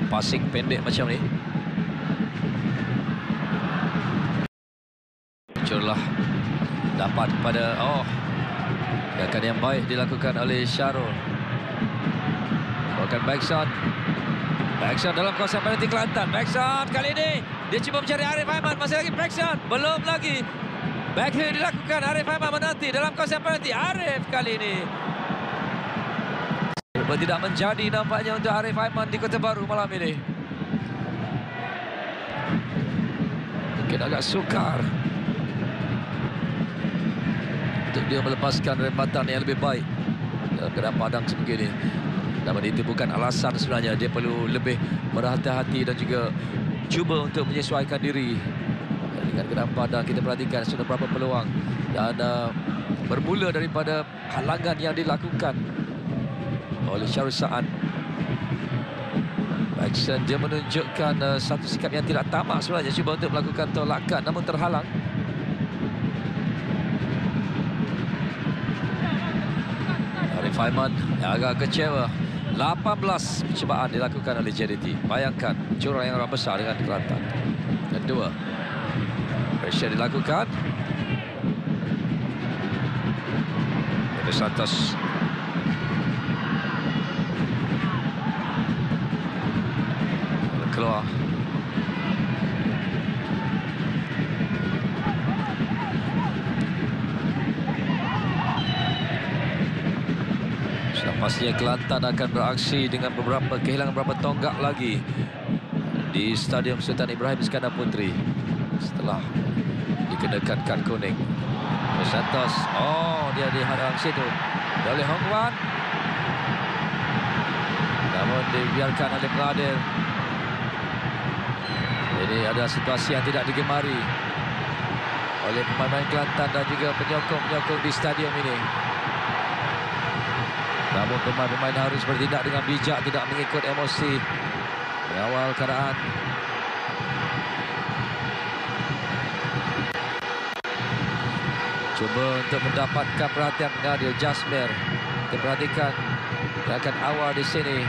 passing pendek macam ni. Muncullah dapat kepada gerakan yang baik dilakukan oleh Syarul. Bukan Beksan dalam kawasan penalti Kelantan. Beksan kali ini dia cuba mencari Arif Aiman. Masih lagi Beksan, belum lagi. Backheel dilakukan, Arif Aiman menanti dalam kawasan penalti. Arif kali ini tidak menjadi nampaknya untuk Arif Aiman di Kota Baru malam ini. Mungkin agak sukar untuk dia melepaskan rembatan yang lebih baik dalam keadaan padang sebegini. Namun itu bukan alasan sebenarnya. Dia perlu lebih berhati-hati dan juga cuba untuk menyesuaikan diri. Dengan keadaan padang kita perhatikan sudah berapa peluang. Dan bermula daripada halangan yang dilakukan oleh Syarul Sa'ad. Beksan dia menunjukkan satu sikap yang tidak tamak sebenarnya, cuba untuk melakukan tolakan namun terhalang. Arif Aiman yang agak kecewa. 18 percubaan dilakukan oleh JDT. Bayangkan jurang yang orang besar dengan Kelantan. Kedua, pressure dilakukan. Dos Santos keluar. Sudah pastinya Kelantan akan beraksi dengan kehilangan beberapa tonggak lagi di Stadium Sultan Ibrahim Iskandar Puteri setelah dikenakan kad kuning. Dos Santos, dia dihadang situ oleh Hong Wan. Namun dibiarkan oleh Peladil. Ini adalah situasi yang tidak digemari oleh pemain-pemain Kelantan dan juga penyokong-penyokong di stadium ini. Namun pemain-pemain harus bertindak dengan bijak, tidak mengikut emosi, mengawal keadaan. Cuba untuk mendapatkan perhatian pengadil Jasmir. Kita perhatikan gerakan awal di sini.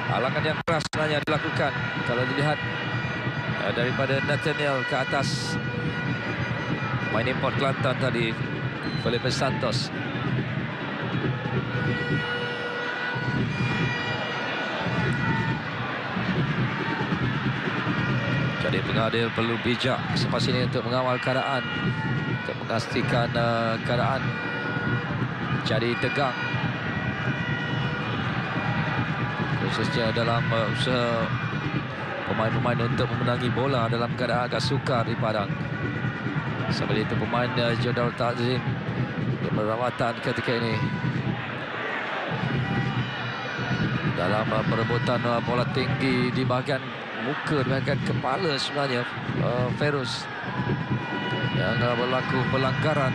Halangan yang keras sebenarnya dilakukan. Kalau dilihat daripada Nathaniel ke atas main import Kelantan tadi, Felipe Santos. Jadi pengadil perlu bijak selepas ini untuk mengawal keadaan, untuk memastikan keadaan jadi tegang, khususnya dalam usaha pemain-pemain untuk memenangi bola dalam keadaan agak sukar di padang. Sambil itu pemain Jodar Takzim berawatan ketika ini dalam perebutan bola tinggi di bahagian muka, di bahagian kepala sebenarnya. Ferus yang berlaku pelanggaran.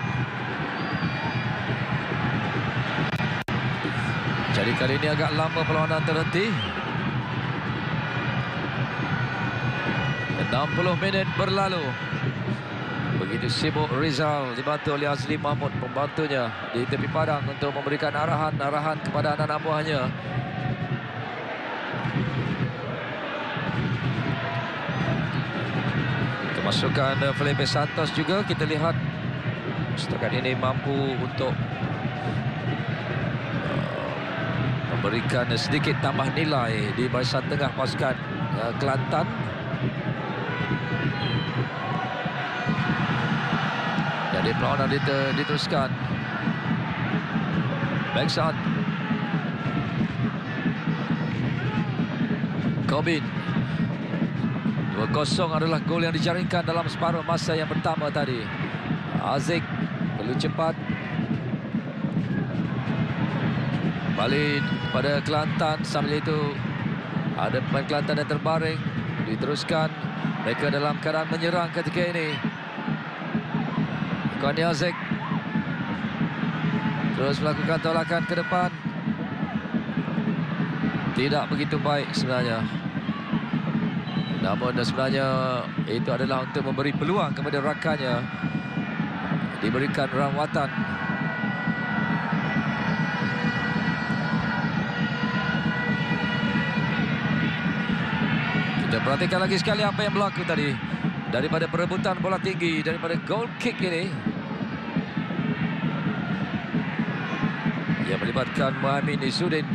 Jadi kali ini agak lama perlawanan terhenti. 60 minit berlalu. Begitu sibuk Rizal dibantu oleh Azli Mahmud, pembantunya di tepi padang untuk memberikan arahan-arahan kepada anak-anak buahnya. Kemasukan Felipe Santos juga kita lihat setakat ini mampu untuk memberikan sedikit tambah nilai di barisan tengah pasukan Kelantan. Jadi perlawanan diteruskan. Beksan, Kobin 2-0 adalah gol yang dijaringkan dalam separuh masa yang pertama tadi. Aziz perlu cepat. Balik pada Kelantan. Sambil itu ada pemain Kelantan yang terbaring. Diteruskan. Mereka dalam keadaan menyerang ketika ini. Koni Aziz terus melakukan tolakan ke depan. Tidak begitu baik sebenarnya. Namun sebenarnya itu adalah untuk memberi peluang kepada rakannya. Diberikan rawatan. Kita perhatikan lagi sekali apa yang berlaku tadi. Daripada perebutan bola tinggi, daripada goal kick ini. Yang melibatkan Muhammad Izzuddin.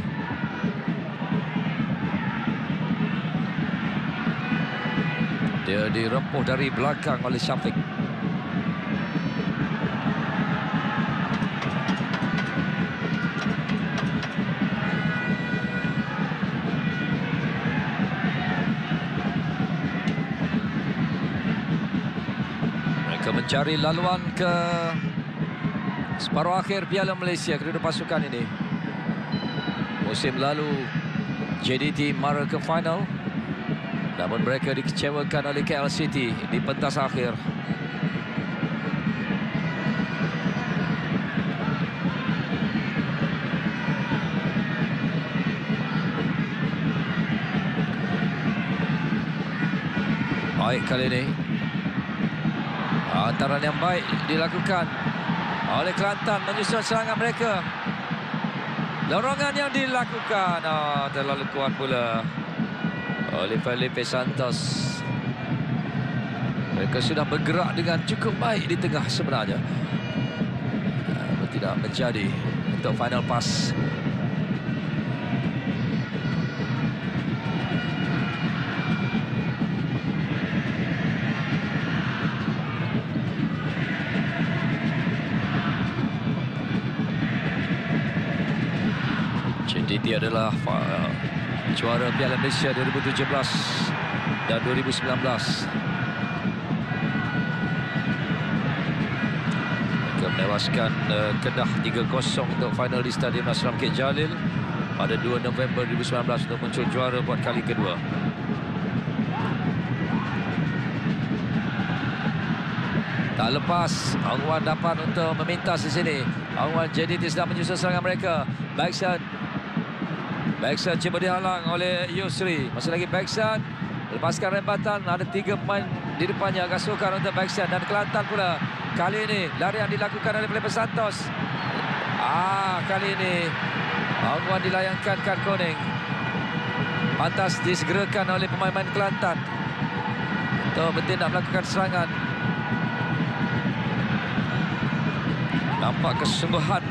Dia dirempuh dari belakang oleh Syafiq. Mereka mencari laluan ke separuh akhir Piala Malaysia kedua pasukan ini. Musim lalu JDT mara ke final. Namun mereka dikecewakan oleh KL City di pentas akhir. Baik kali ini. Antaran yang baik dilakukan oleh Kelantan menyusun serangan mereka. Dorongan yang dilakukan terlalu kuat pula oleh Felipe Santos. Mereka sudah bergerak dengan cukup baik di tengah sebenarnya. Tidak menjadi untuk final pass. JDT adalah juara Piala Malaysia 2017 dan 2019. Mereka menewaskan Kedah 3-0 untuk final di Stadium Asram K. Jalil pada 2 November 2019 untuk muncul juara buat kali kedua. Tak lepas Angwan dapat untuk memintas di sini. Angwan JDT sedang menyusun serangan mereka. Backsan cuba dihalang oleh Yusri. Masih lagi Backsan. Lepaskan rembatan. Ada 3 pemain di depannya. Agak sukar untuk Backsan. Dan Kelantan pula. Kali ini larian dilakukan oleh Felipe Santos. Kali ini Angwan dilayangkan kad kuning. Pantas disegerakan oleh pemain-pemain Kelantan untuk bertindak melakukan serangan. Nampak kesungguhan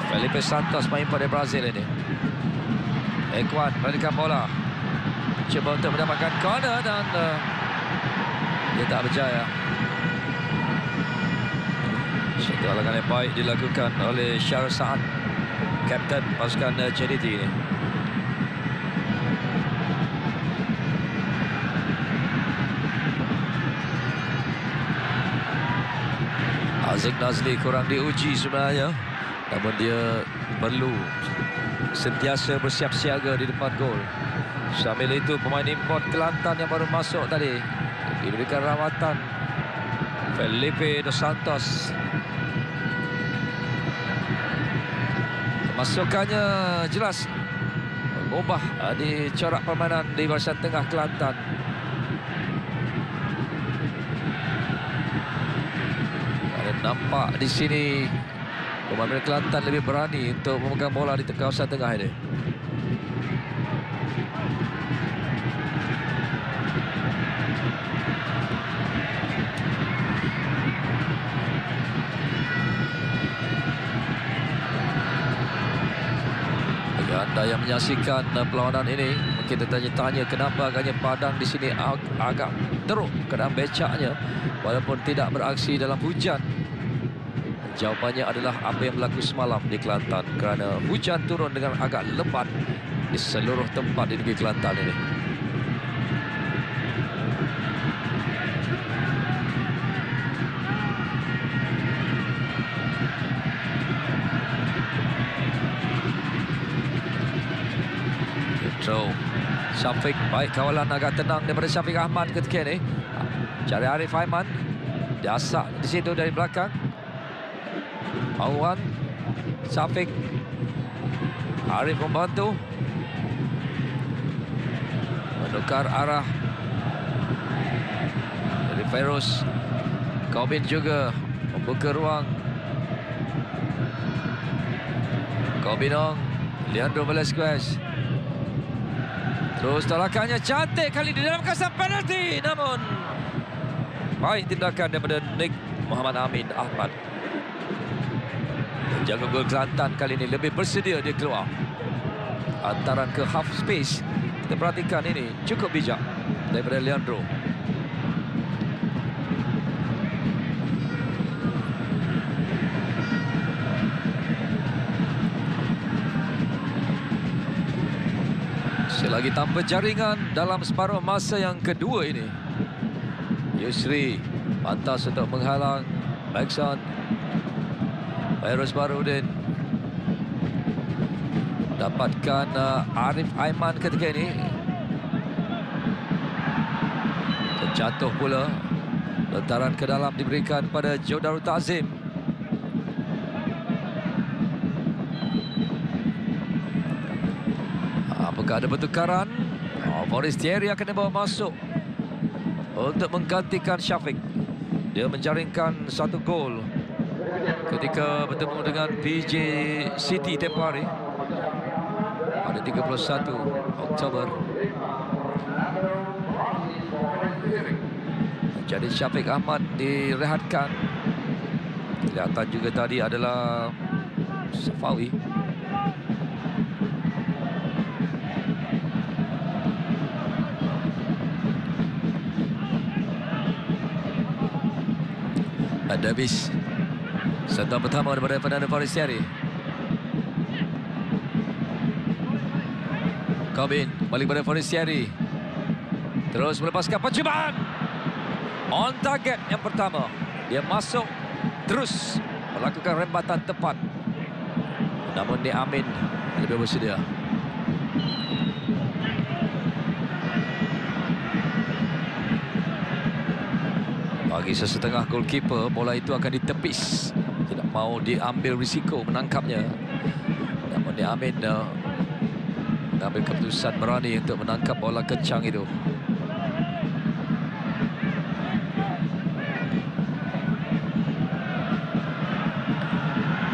Felipe Santos main pada Brazil ini. Ekwan berikan bola. Cuba untuk mendapatkan corner dan dia tak berjaya. Satu halangan yang baik dilakukan oleh Syarul Saad, kapten pasukan JDT ini. Aziz Nazli kurang diuji sebenarnya. Namun dia perlu sentiasa bersiap siaga di depan gol. Sambil itu pemain import Kelantan yang baru masuk tadi diberikan rawatan Felipe Dos Santos. Masukannya jelas mengubah di corak permainan di barisan tengah Kelantan. Ada nampak di sini pemain Kelantan lebih berani untuk memegang bola di kawasan tengah ini. Bagi anda yang menyaksikan perlawanan ini, mungkin tertanya-tanya kenapa agaknya padang di sini agak teruk keadaan becaknya walaupun tidak beraksi dalam hujan. Jawapannya adalah apa yang berlaku semalam di Kelantan kerana hujan turun dengan agak lebat di seluruh tempat di negeri Kelantan ini. Syafiq, baik kawalan agak tenang daripada Syafiq Ahmad ketika ini. Cari Arif Aiman. Diasak di situ dari belakang. Awan, Syafiq. Arif membantu. Menukar arah dari Feiruz. Kobin juga membuka ruang. Kobinong, Leandro Velasquez. Terus tolakannya cantik kali di dalam kawasan penalti. Namun baik tindakan daripada Nik Muhammad Amin Ahmad. Jaga gol Kelantan kali ini lebih bersedia dia keluar. Hantaran ke half space. Kita perhatikan ini cukup bijak daripada Leandro. Selagi tanpa jaringan dalam separuh masa yang kedua ini. Yusri pantas untuk menghalang backshot. Feiruz Barudin dapatkan Arif Aiman ketika ini. Terjatuh pula. Lentaran ke dalam diberikan pada Jodarul Ta'zim. Apakah ada pertukaran? Forestieri akan dibawa masuk untuk menggantikan Syafiq. Dia menjaringkan satu gol ketika bertemu dengan PJ City tempoh hari pada 31 Oktober. Jadi Syafiq Ahmad direhatkan. Kelihatan juga tadi adalah Safawi. Davis. Sentuhan pertama daripada Fernando Forestieri. Kobin balik pada Forestieri. Terus melepaskan percubaan. On target yang pertama. Dia masuk terus melakukan rembatan tepat. Namun Nik Amin lebih bersedia. Bagi sesetengah goalkeeper, bola itu akan ditepis. Tidak mau diambil risiko menangkapnya. Namun Nik Amin mengambil keputusan berani untuk menangkap bola kencang itu.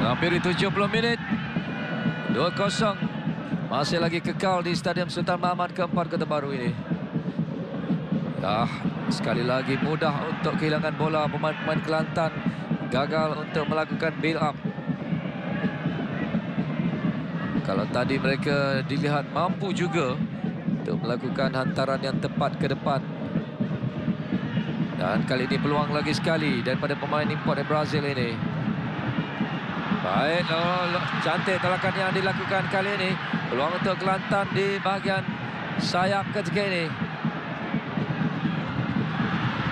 Hampir 70 minit. 2-0. Masih lagi kekal di Stadium Sultan Mahmud keempat Kota Baru ini. Sekali lagi mudah untuk kehilangan bola. Pemain-pemain Kelantan gagal untuk melakukan build up. Kalau tadi mereka dilihat mampu juga untuk melakukan hantaran yang tepat ke depan. Dan kali ini peluang lagi sekali daripada pemain import dari Brazil ini. Baik, cantik tolakan yang dilakukan kali ini. Peluang untuk Kelantan di bahagian sayap ketika ini.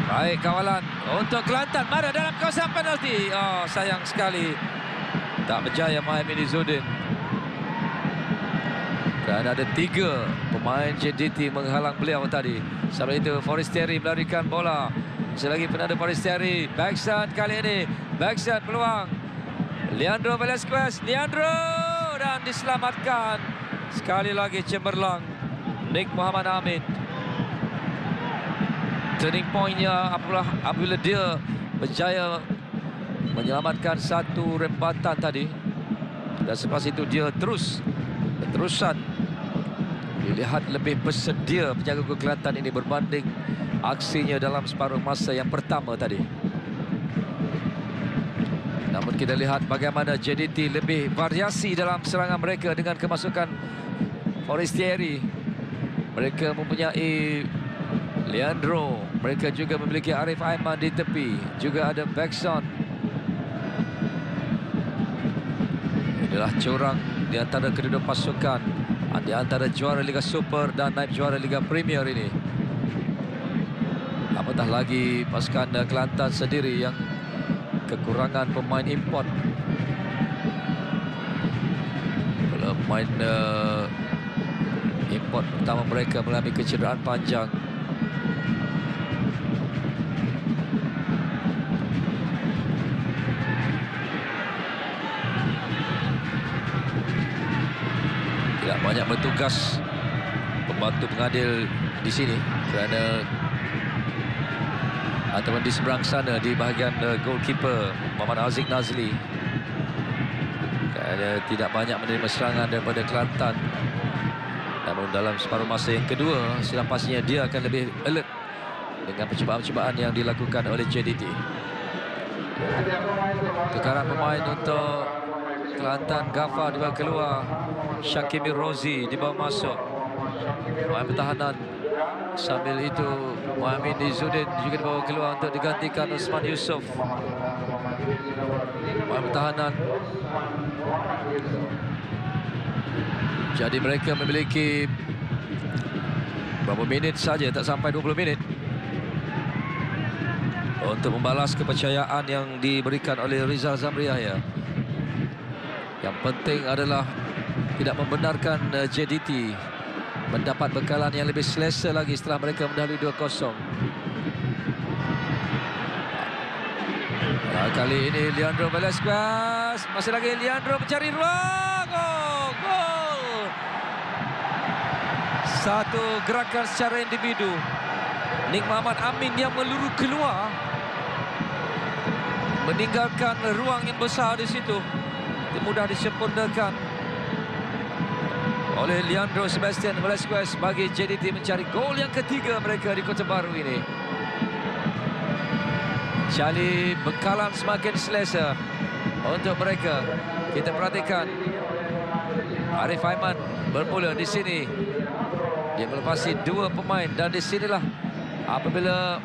Baik, kawalan untuk Kelantan. Mana dalam kawasan penalti. Sayang sekali. Tak berjaya Muhammad Izzuddin. Dan ada 3 pemain JDT menghalang beliau tadi. Sambil itu Forestieri melarikan bola. Selagi Fernando Forestieri. Backshot kali ini. Backshot peluang. Leandro Velasquez. Leandro. Dan diselamatkan. Sekali lagi cemerlang Nik Muhammad Amin. Turning pointnya apabila dia berjaya menyelamatkan satu rembatan tadi. Dan selepas itu dia terusan dilihat lebih bersedia penjaga gol Kelantan ini berbanding aksinya dalam separuh masa yang pertama tadi. Namun kita lihat bagaimana JDT lebih variasi dalam serangan mereka dengan kemasukan Forestieri. Mereka mempunyai Leandro. Mereka juga memiliki Arif Aiman di tepi. Juga ada Backson. Inilah curang di antara kedua pasukan. Di antara juara Liga Super dan naib juara Liga Premier ini. Apatah lagi pasukan Kelantan sendiri yang kekurangan pemain import. Pemain Import pertama mereka mengalami kecederaan panjang. Tidak banyak bertugas pembantu pengadil di sini kerana ataupun di seberang sana di bahagian goalkeeper Muhammad Aziz Nazli, kerana tidak banyak menerima serangan daripada Kelantan. Namun dalam separuh masa yang kedua, sudah pastinya dia akan lebih alert dengan percubaan-percubaan yang dilakukan oleh JDT. Tukaran pemain untuk Kelantan, Ghaffar dibawa keluar, Syakimir Rozi dibawa masuk. Pemain pertahanan, sambil itu Muhammad Izzuddin juga dibawa keluar untuk digantikan Osman Yusof. Pemain pertahanan. Jadi mereka memiliki berapa minit saja, tak sampai 20 minit untuk membalas kepercayaan yang diberikan oleh Rizal Zamriah. Yang penting adalah tidak membenarkan JDT mendapat bekalan yang lebih selesa lagi setelah mereka mendahului 2-0. Kali ini Leandro Velasquez, masih lagi Leandro mencari ruang. Gol! Satu gerakan secara individu, Nik Muhammad Amin yang meluru keluar, meninggalkan ruang yang besar di situ. Mudah disempurnakan oleh Leandro Sebastian Velasquez bagi JDT mencari gol yang ketiga mereka di Kota Baru ini. Jadi bekalan semakin selesa untuk mereka. Kita perhatikan Arif Aiman bermula di sini. Dia melepasi dua pemain dan di sinilah apabila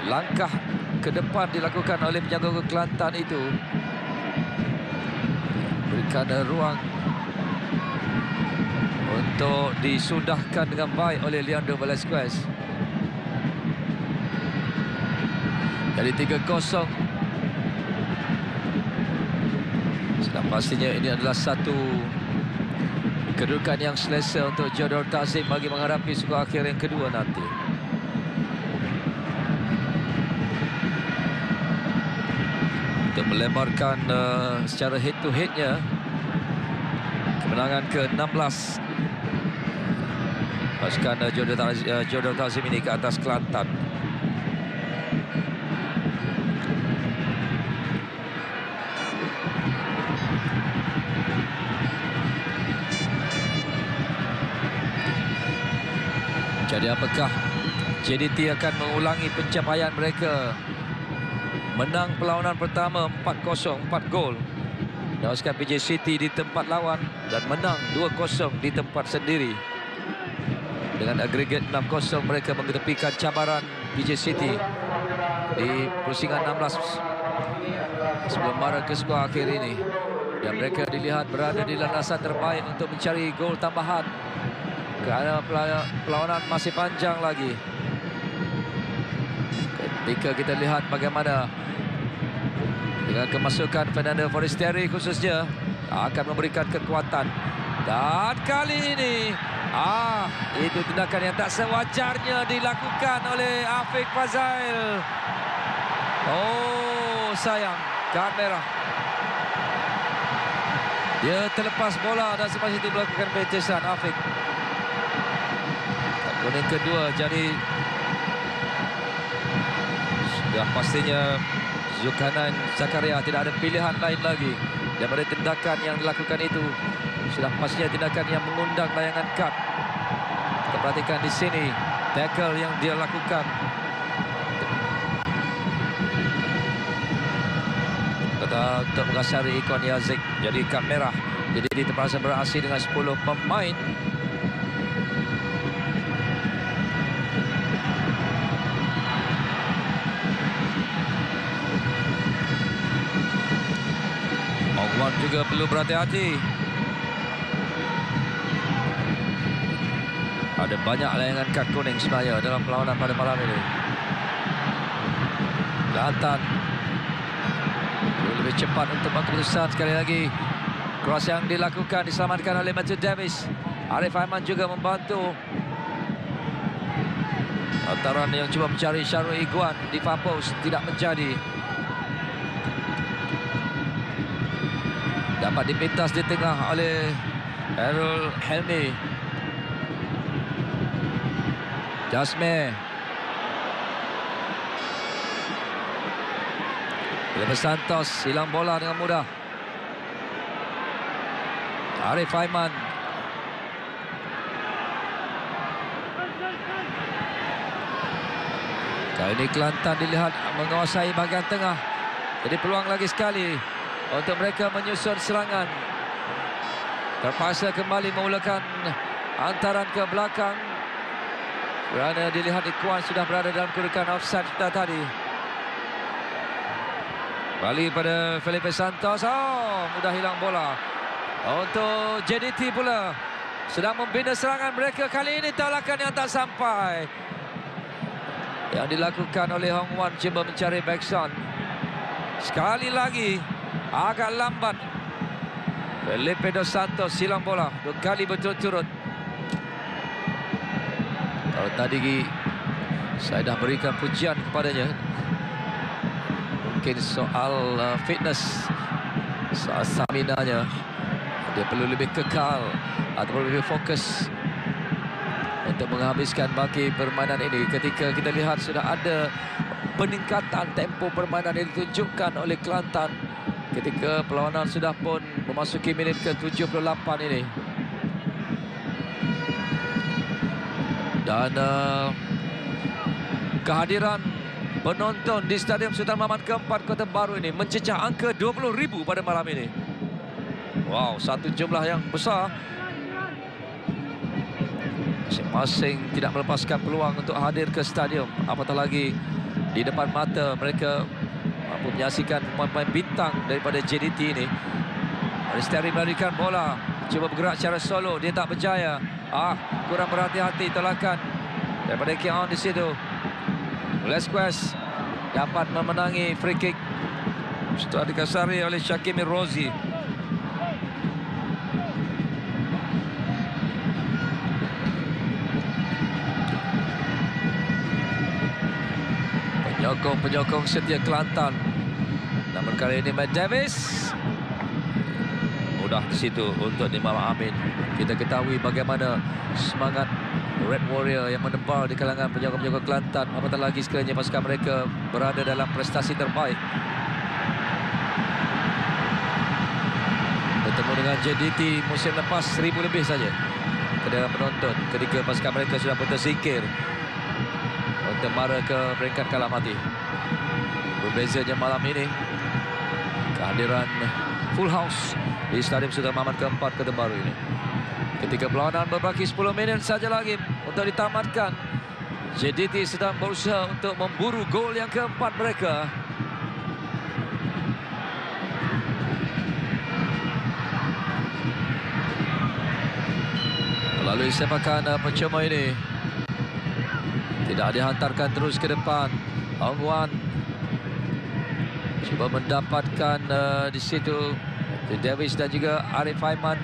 langkah ke depan dilakukan oleh penjaga Kelantan itu, berikan ruang untuk disudahkan dengan baik oleh Leandro Velasquez. Jadi 3-0. Sudah pastinya ini adalah satu kedudukan yang selesa untuk Jodor Tazim bagi menghadapi skor akhir yang kedua nanti. Untuk melebarkan secara head to headnya kemenangan ke-16 pasukan Jodor Tazim ini ke atas Kelantan. Jadi apakah JDT akan mengulangi pencapaian mereka? Menang perlawanan pertama 4-0, 4 gol. Menewaskan PJ City di tempat lawan dan menang 2-0 di tempat sendiri. Dengan agregat 6-0 mereka mengetepikan cabaran PJ City di pusingan 16 sebelum marah ke skor akhir ini. Dan mereka dilihat berada di landasan terbaik untuk mencari gol tambahan, kerana perlawanan masih panjang lagi. Ketika kita lihat bagaimana dengan kemasukan Fernando Forestieri khususnya akan memberikan kekuatan. Dan kali ini itu tindakan yang tak sewajarnya dilakukan oleh Afiq Fazail. Oh sayang, kad merah. Dia terlepas bola dan selepas itu melakukan pencesan Afiq. Kuning kedua, jadi sudah pastinya Zulkarnain Zakaria tidak ada pilihan lain lagi daripada tindakan yang dilakukan itu. Sudah pastinya tindakan yang mengundang layangan kad. Kita perhatikan di sini tackle yang dia lakukan. Untuk mengasari Ikon Yazik, jadi kad merah. Jadi terpaksa beraksi dengan 10 pemain. Wan juga perlu berhati-hati. Ada banyak layangan kad kuning sebenarnya dalam perlawanan pada malam ini. Kelantan lebih cepat untuk keputusan sekali lagi. Cross yang dilakukan diselamatkan oleh Matthew Davis. Arif Aiman juga membantu. Antaran yang cuba mencari Syarul Iguan di far post tidak menjadi. Dapat dipintas di tengah oleh Errol Helmi. Jasmine. Felipe Santos hilang bola dengan mudah. Arif Aiman. Kali ini Kelantan dilihat menguasai bahagian tengah. Jadi peluang lagi sekali untuk mereka menyusun serangan. Terpaksa kembali memulakan antaran ke belakang. Kerana dilihat Iguan sudah berada dalam kedudukan offside tadi. Kembali pada Felipe Santos. Oh, mudah hilang bola. Untuk JDT pula. Sedang membina serangan mereka. Kali ini tolakan yang tak sampai. Yang dilakukan oleh Hong Wan cuba mencari backson. Sekali lagi agak lambat. Felipe Dos Santos hilang bola 2 kali berturut-turut. Kalau tadi saya dah berikan pujian kepadanya. Mungkin soal fitness, soal stamina-nya. Dia perlu lebih kekal ataupun lebih fokus untuk menghabiskan baki permainan ini. Ketika kita lihat sudah ada peningkatan tempo permainan yang ditunjukkan oleh Kelantan ketika perlawanan sudah pun memasuki minit ke-78 ini. Dan kehadiran penonton di Stadium Sultan Mahmud keempat Kota Baru ini mencecah angka 20,000 pada malam ini. Wow, satu jumlah yang besar. Masing-masing tidak melepaskan peluang untuk hadir ke stadium. Apatah lagi di depan mata mereka mampu menyaksikan pemain bintang daripada JDT ini. Aristeri melarikan bola, cuba bergerak secara solo, dia tak berjaya. Kurang berhati-hati tolakan daripada Keon di situ. Velasquez dapat memenangi free kick setelah dikasari oleh Syakimir Rozi. Penyokong setia Kelantan. Namun kali ini Matt Davis mudah di situ untuk Imam Amin. Kita ketahui bagaimana semangat Red Warrior yang menebar di kalangan penyokong-penyokong Kelantan. Apatah lagi sekiranya pasukan mereka berada dalam prestasi terbaik. Bertemu dengan JDT musim lepas 1,000 lebih saja kehadiran penonton ketika pasukan mereka sudah pun tersingkir untuk mara ke peringkat kalah mati. Berbezanya malam ini kehadiran full house di Stadium Sultan Mahmud keempat Kota Baru ini. Ketika perlawanan berbaki 10 minit saja lagi untuk ditamatkan, JDT sedang berusaha untuk memburu gol yang keempat mereka. Melalui sepakan percuma ini tidak dihantarkan terus ke depan. Hong Wan cuba mendapatkan di situ Davis dan juga Arif Aiman.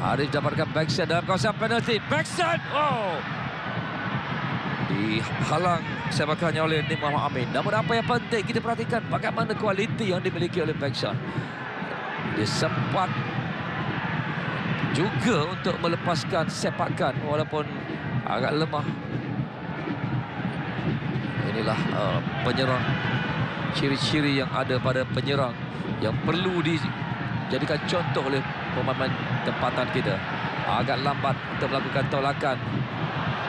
Arif dapatkan backside dalam kawasan penalti. Backside! Oh! Dihalang sepakannya oleh Nik Muhammad Amin. Namun apa yang penting kita perhatikan bagaimana kualiti yang dimiliki oleh backside. Dia sempat juga untuk melepaskan sepakan walaupun agak lemah. Inilah penyerang. Ciri-ciri yang ada pada penyerang yang perlu dijadikan contoh oleh pemain tempatan kita. Agak lambat untuk melakukan tolakan.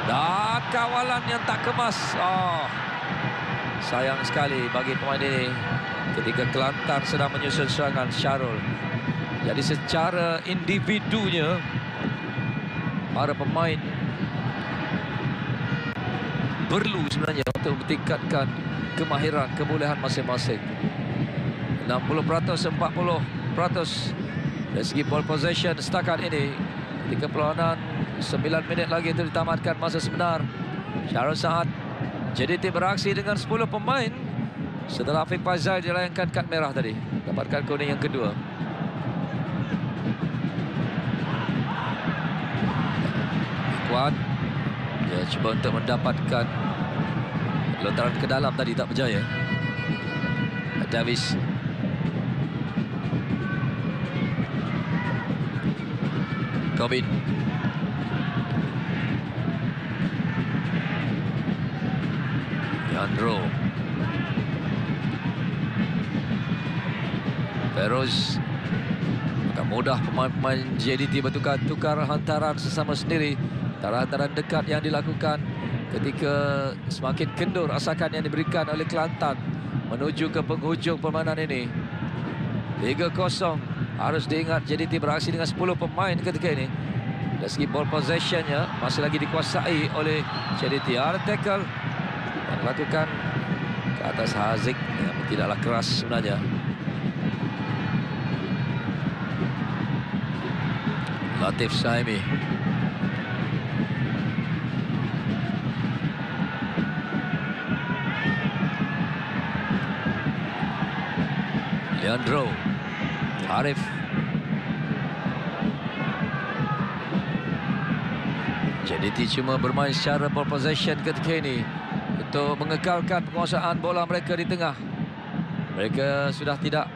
Dan kawalan yang tak kemas. Sayang sekali bagi pemain ini ketika Kelantan sedang menyusun serangan Syarul. Jadi secara individunya para pemain perlu sebenarnya untuk meningkatkan kemahiran, kebolehan masing-masing. 60%, 40% dari segi ball possession setakat ini. Ketika perlawanan 9 minit lagi itu ditamatkan masa sebenar. Syarul Saad, JDT beraksi dengan 10 pemain setelah Afiq Faizal dilayangkan kad merah tadi. Dapatkan kuning yang kedua. Kuat. Dia cuba untuk mendapatkan lontaran ke dalam tadi, tak berjaya. Davis. Gobin. Leandro. Feroz. Agak mudah pemain-pemain JDT bertukar-tukar hantaran sesama sendiri. Hantaran dekat yang dilakukan ketika semakin kendur asakan yang diberikan oleh Kelantan menuju ke penghujung permainan ini. 3-0. Harus diingat JDT beraksi dengan 10 pemain ketika ini. Dari segi ball possessionnya masih lagi dikuasai oleh JDT. Ada tackle yang dilakukan ke atas Haziq yang tidaklah keras sebenarnya. Latif Saimi. Leandro. Arif. JDT cuma bermain secara ball possession ketika ini untuk mengekalkan penguasaan bola mereka di tengah. Mereka sudah tidak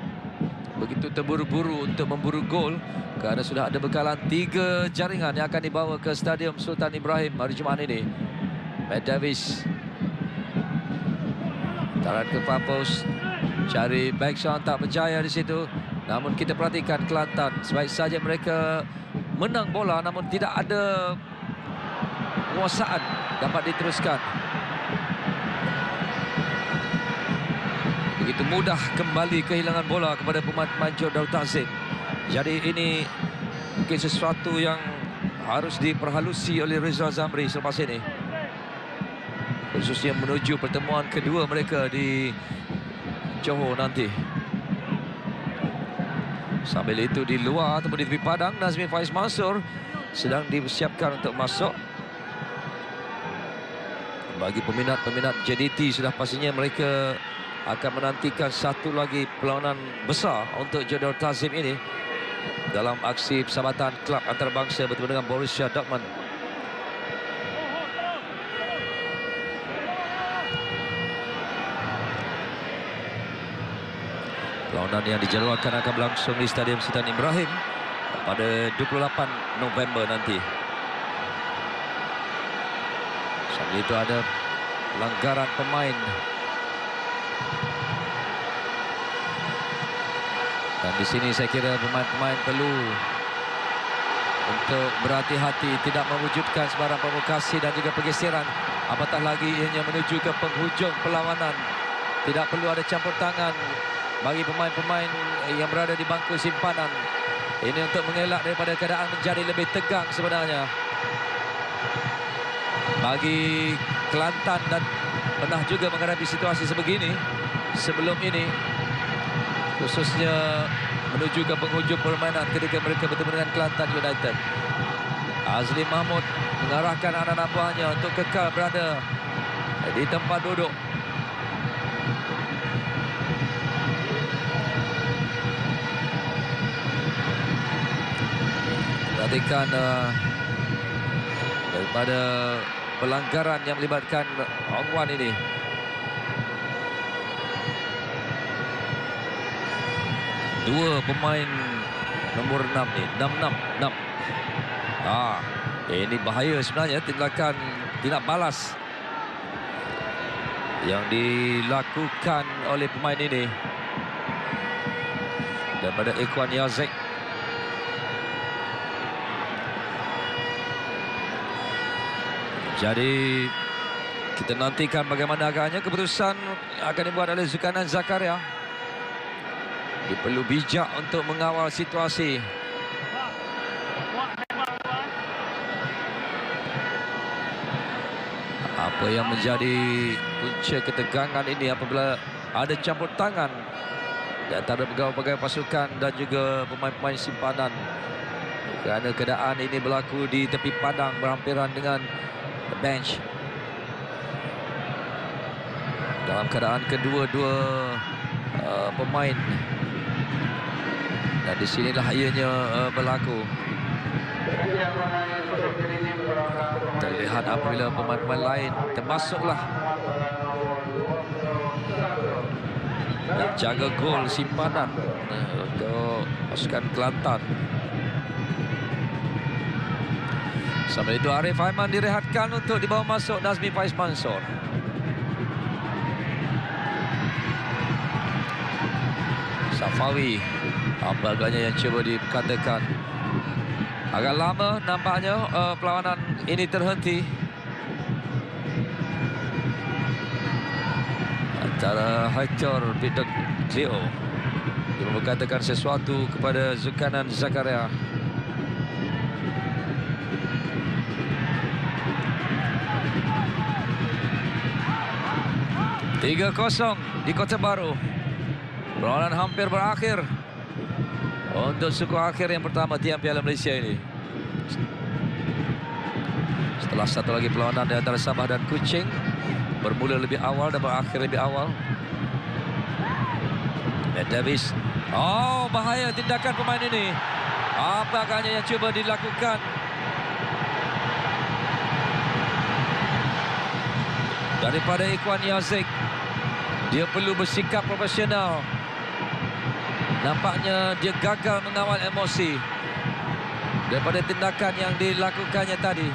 begitu terburu-buru untuk memburu gol kerana sudah ada bekalan 3 jaringan yang akan dibawa ke Stadium Sultan Ibrahim hari Jumaat ini. Matt Davis. Taran ke far post. Cari backshot, tak berjaya di situ. Namun kita perhatikan Kelantan, sebaik saja mereka menang bola namun tidak ada penguasaan dapat diteruskan. Begitu mudah kembali kehilangan bola kepada pemain-pemain Johor Darul Ta'zim. Jadi ini mungkin sesuatu yang harus diperhalusi oleh Rizal Zamri selepas ini, khususnya menuju pertemuan kedua mereka di Johor nanti. Sambil itu di luar ataupun di tepi padang, Nazmi Faiz Mansur sedang dipersiapkan untuk masuk. Bagi peminat-peminat JDT sudah pastinya mereka akan menantikan satu lagi perlawanan besar untuk Johor Darul Ta'zim ini dalam aksi persahabatan klub antarabangsa bertemu dengan Borussia Dortmund. Perlawanan yang dijadualkan akan berlangsung di Stadium Sultan Ibrahim pada 28 November nanti. Sambil itu ada pelanggaran pemain. Dan di sini saya kira pemain-pemain perlu untuk berhati-hati tidak mewujudkan sebarang provokasi dan juga pergeseran. Apatah lagi ianya menuju ke penghujung perlawanan. Tidak perlu ada campur tangan bagi pemain-pemain yang berada di bangku simpanan. Ini untuk mengelak daripada keadaan menjadi lebih tegang sebenarnya. Bagi Kelantan dan pernah juga menghadapi situasi sebegini sebelum ini, khususnya menuju ke penghujung permainan ketika mereka bertemu dengan Kelantan United. Azli Mahmud mengarahkan anak-anak buahnya untuk kekal berada di tempat duduk. Perhatikan daripada pelanggaran yang melibatkan Hong Wan ini. Dua pemain nomor 6 ni, 6. Ini bahaya sebenarnya, tindakan tidak balas yang dilakukan oleh pemain ini daripada Ikhwan Yazek. Jadi kita nantikan bagaimana agaknya keputusan akan dibuat oleh Zulkarnain Zakaria. Dia perlu bijak untuk mengawal situasi. Apa yang menjadi punca ketegangan ini apabila ada campur tangan di antara pegawai-pegawai pasukan dan juga pemain-pemain simpanan. Kerana keadaan ini berlaku di tepi padang berhampiran dengan bench. Dalam keadaan kedua-dua pemain. Dan di sinilah ianya berlaku. Lihat apabila pemain-pemain lain termasuklah dan jaga gol simpanan untuk pasukan Kelantan. Sambil itu Arif Aiman direhatkan untuk dibawa masuk Nazmi Faiz Mansor. Safawi apa agaknya yang cuba dikatakan. Agak lama nampaknya perlawanan ini terhenti antara Hector Peter Cleo. Dia berkatakan sesuatu kepada Zulkarnain Zakaria. Tiga 0 di Kota Baru. Perlawanan hampir berakhir untuk suku akhir yang pertama tiang Piala Malaysia ini. Setelah satu lagi perlawanan di antara Sabah dan Kuching, bermula lebih awal dan berakhir lebih awal. Matt Davis. Oh, bahaya tindakan pemain ini. Apa agaknya yang cuba dilakukan? Daripada Ikhwan Yazik. Dia perlu bersikap profesional. Nampaknya dia gagal mengawal emosi daripada tindakan yang dilakukannya tadi.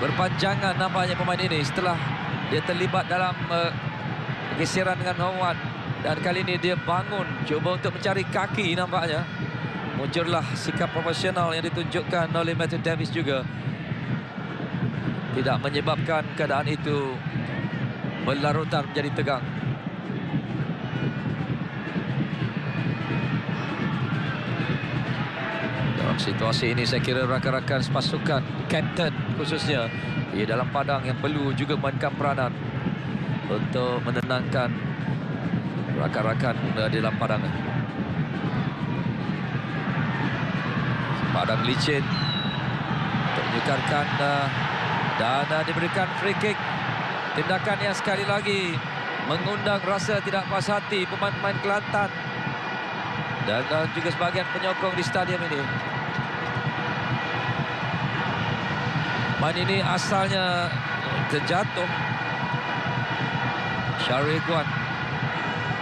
Berpanjangan nampaknya pemain ini setelah dia terlibat dalam pergeseran dengan Howard. Dan kali ini dia bangun, cuba untuk mencari kaki nampaknya. Muncullah sikap profesional yang ditunjukkan oleh Matthew Davis juga. Tidak menyebabkan keadaan itu berlarutan menjadi tegang. Dalam situasi ini saya kira rakan-rakan pasukan, kapten khususnya di dalam padang yang perlu juga memainkan peranan untuk menenangkan rakan-rakan di dalam padang. Padang licin untuk menyukarkan dan diberikan free kick. Tindakan yang sekali lagi mengundang rasa tidak puas hati pemain-pemain Kelantan dan juga sebahagian penyokong di stadium ini. Main ini asalnya terjatuh. Syarul Ikhwan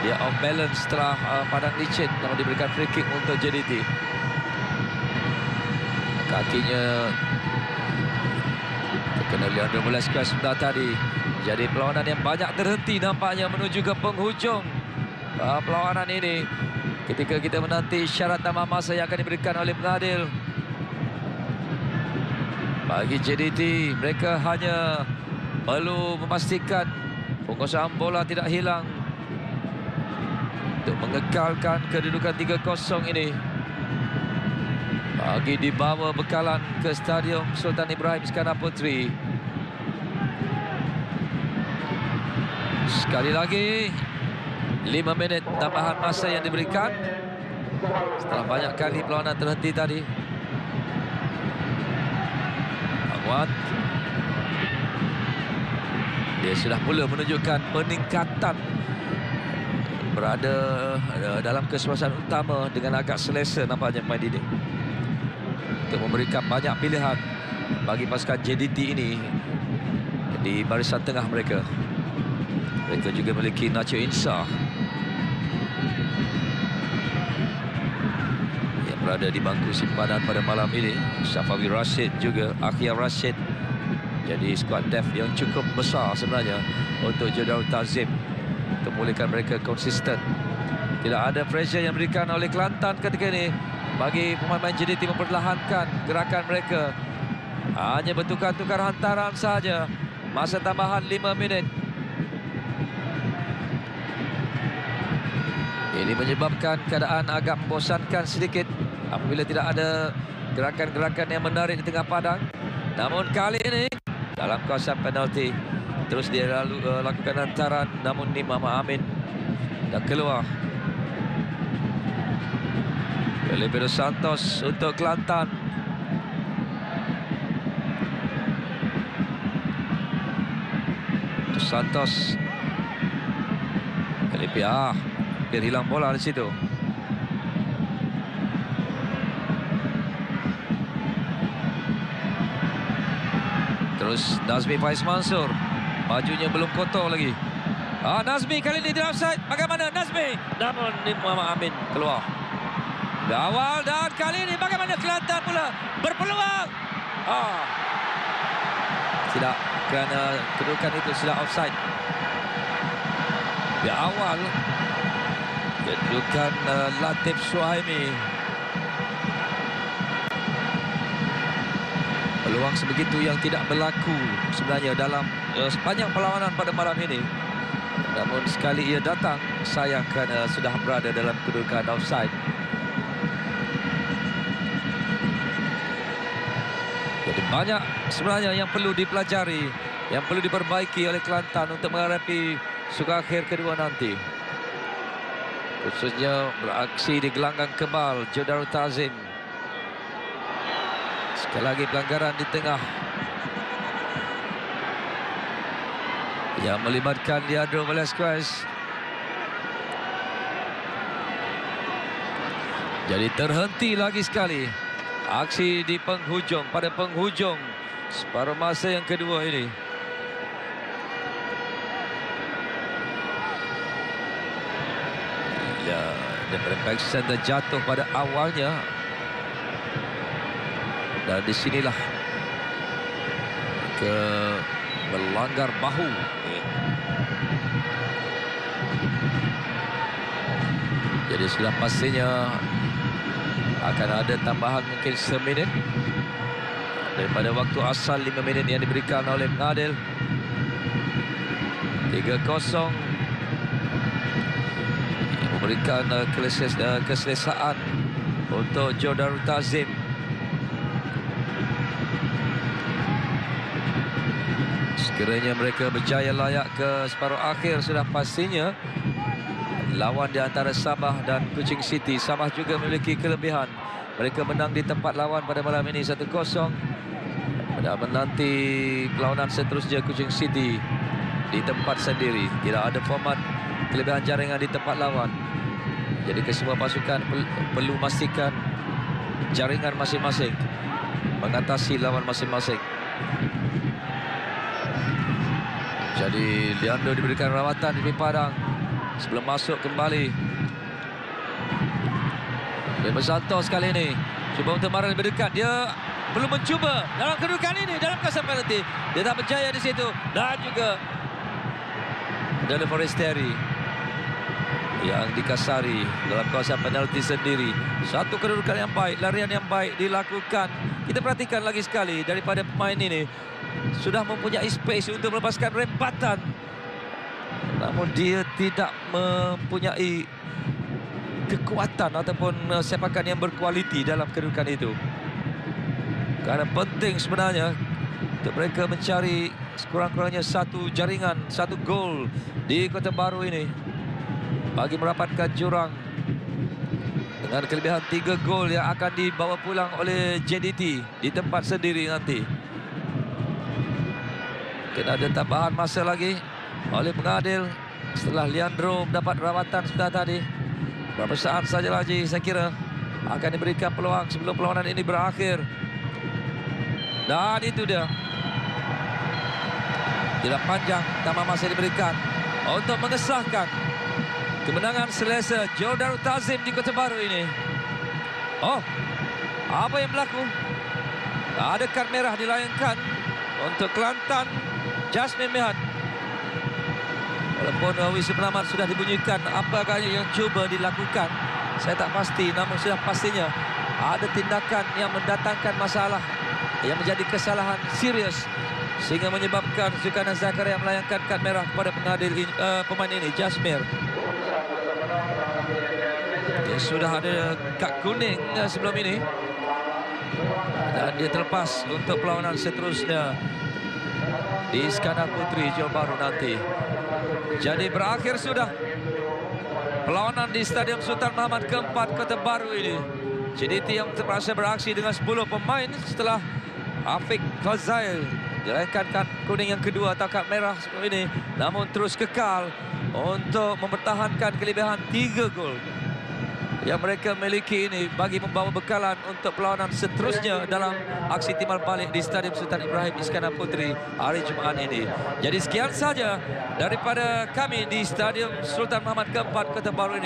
dia off balance setelah padang licin, namun diberikan free kick untuk JDT. Kakinya terkena Leandro Velasquez sebentar tadi. Jadi perlawanan yang banyak terhenti nampaknya menuju ke penghujung perlawanan ini. Ketika kita menanti syarat tambah masa yang akan diberikan oleh pengadil. Bagi JDT, mereka hanya perlu memastikan penguasaan bola tidak hilang untuk mengekalkan kedudukan 3-0 ini. Bagi dibawa bekalan ke Stadium Sultan Ibrahim Iskandar Puteri. Sekali lagi 5 minit tambahan masa yang diberikan setelah banyak kali perlawanan terhenti tadi. Ahmad dia sudah mula menunjukkan peningkatan, berada dalam keseluruhan utama dengan agak selesa nampaknya main ini untuk memberikan banyak pilihan bagi pasukan JDT ini di barisan tengah mereka. Mereka juga memiliki Nacho Insah yang berada di bangku simpanan pada malam ini. Safawi Rashid juga, Akhir Rashid. Jadi skuad depth yang cukup besar sebenarnya untuk Jodar Tazim untuk memulihkan mereka konsisten. Tidak ada pressure yang diberikan oleh Kelantan ketika ini bagi pemain-pemain JDT memperlahankan gerakan mereka. Hanya bertukar-tukar hantaran saja. Masa tambahan 5 minit. Ini menyebabkan keadaan agak membosankan sedikit apabila tidak ada gerakan-gerakan yang menarik di tengah padang. Namun kali ini dalam kawasan penalti terus dia lakukan hantaran, namun ni Muhammad Amin dah keluar. Felipe Dos Santos untuk Kelantan. Dos Santos. Felipe hampir hilang bola di situ. Terus Nazmi Faiz Mansur. Bajunya belum kotor lagi. Nazmi kali ini di offside. Bagaimana Nazmi? Namun Muhammad Amin keluar. Di awal dan kali ini bagaimana Kelantan pula berpeluang. Tidak, kerana kedudukan itu sudah offside. Di awal kedudukan Latif Suhaimi. Peluang sebegitu yang tidak berlaku sebenarnya dalam sepanjang perlawanan pada malam ini. Namun sekali ia datang, sayang kerana sudah berada dalam kedudukan offside. Jadi banyak sebenarnya yang perlu dipelajari, yang perlu diperbaiki oleh Kelantan untuk menghadapi suka akhir kedua nanti. Khususnya beraksi di gelanggang kebal Jodarul Tazim. Sekali lagi pelanggaran di tengah yang melibatkan Leandro Velasquez. Jadi terhenti lagi sekali aksi di penghujung, pada penghujung separuh masa yang kedua ini. Ya, dan Pakistan terjatuh pada awalnya. Dan di sinilah ke melanggar bahu. Jadi sudah pastinya akan ada tambahan mungkin seminit daripada waktu asal 5 minit yang diberikan oleh pengadil. 3-0 memberikan keselesaan untuk Jodarul Tazim. Sekiranya mereka berjaya layak ke separuh akhir, sudah pastinya lawan di antara Sabah dan Kuching City. Sabah juga memiliki kelebihan. Mereka menang di tempat lawan pada malam ini 1-0. Dan menanti perlawanan seterusnya Kuching City di tempat sendiri. Tidak ada format kelebihan jaringan di tempat lawan. Jadi kesemua pasukan perlu memastikan jaringan masing-masing mengatasi lawan masing-masing. Jadi Leandro diberikan rawatan di padang sebelum masuk kembali. Bebas Santos kali ini cuba untuk marah lebih dekat. Dia belum mencuba dalam kedudukan ini, dalam kawasan penalti. Dia tak berjaya di situ. Dan juga Dele Forestieri yang dikasari dalam kawasan penalti sendiri. Satu kedudukan yang baik, larian yang baik dilakukan. Kita perhatikan lagi sekali daripada pemain ini. Sudah mempunyai space untuk melepaskan rempatan. Namun dia tidak mempunyai kekuatan ataupun sepakan yang berkualiti dalam kedudukan itu. Karena penting sebenarnya untuk mereka mencari sekurang-kurangnya satu jaringan, satu gol di Kota Baru ini bagi merapatkan jurang dengan kelebihan 3 gol yang akan dibawa pulang oleh JDT di tempat sendiri nanti. Kena ada tambahan masa lagi oleh pengadil setelah Leandro mendapat rawatan sudah tadi. Berapa saat saja lagi saya kira akan diberikan peluang sebelum perlawanan ini berakhir. Dan itu dia. Tidak panjang tambah masa diberikan untuk mengesahkan kemenangan selesa Jodarul Tazim di Kota Baru ini. Apa yang berlaku? Ada kad merah dilayangkan untuk Kelantan. Jasmine Mihat. Walaupun whistle penamat sudah dibunyikan, apakah yang cuba dilakukan saya tak pasti. Namun sudah pastinya ada tindakan yang mendatangkan masalah, yang menjadi kesalahan serius sehingga menyebabkan Zulkarnain Zakaria melayangkan kad merah kepada pengadil pemain ini, Jasmine. Dia sudah ada kad kuning sebelum ini dan dia terlepas untuk perlawanan seterusnya di Iskandar Putri Johor Bahru nanti. Jadi berakhir sudah perlawanan di Stadium Sultan Mahmud keempat Kota Baru ini. JDT yang terpaksa beraksi dengan 10 pemain setelah Afiq Fazail dilayangkan kad kuning yang kedua atau kad merah sebelum ini. Namun terus kekal untuk mempertahankan kelebihan 3 gol yang mereka miliki ini bagi membawa bekalan untuk perlawanan seterusnya dalam aksi timbal balik di Stadium Sultan Ibrahim Iskandar Puteri hari Jumaat ini. Jadi sekian saja daripada kami di Stadium Sultan Mahmud keempat Kota Baru ini.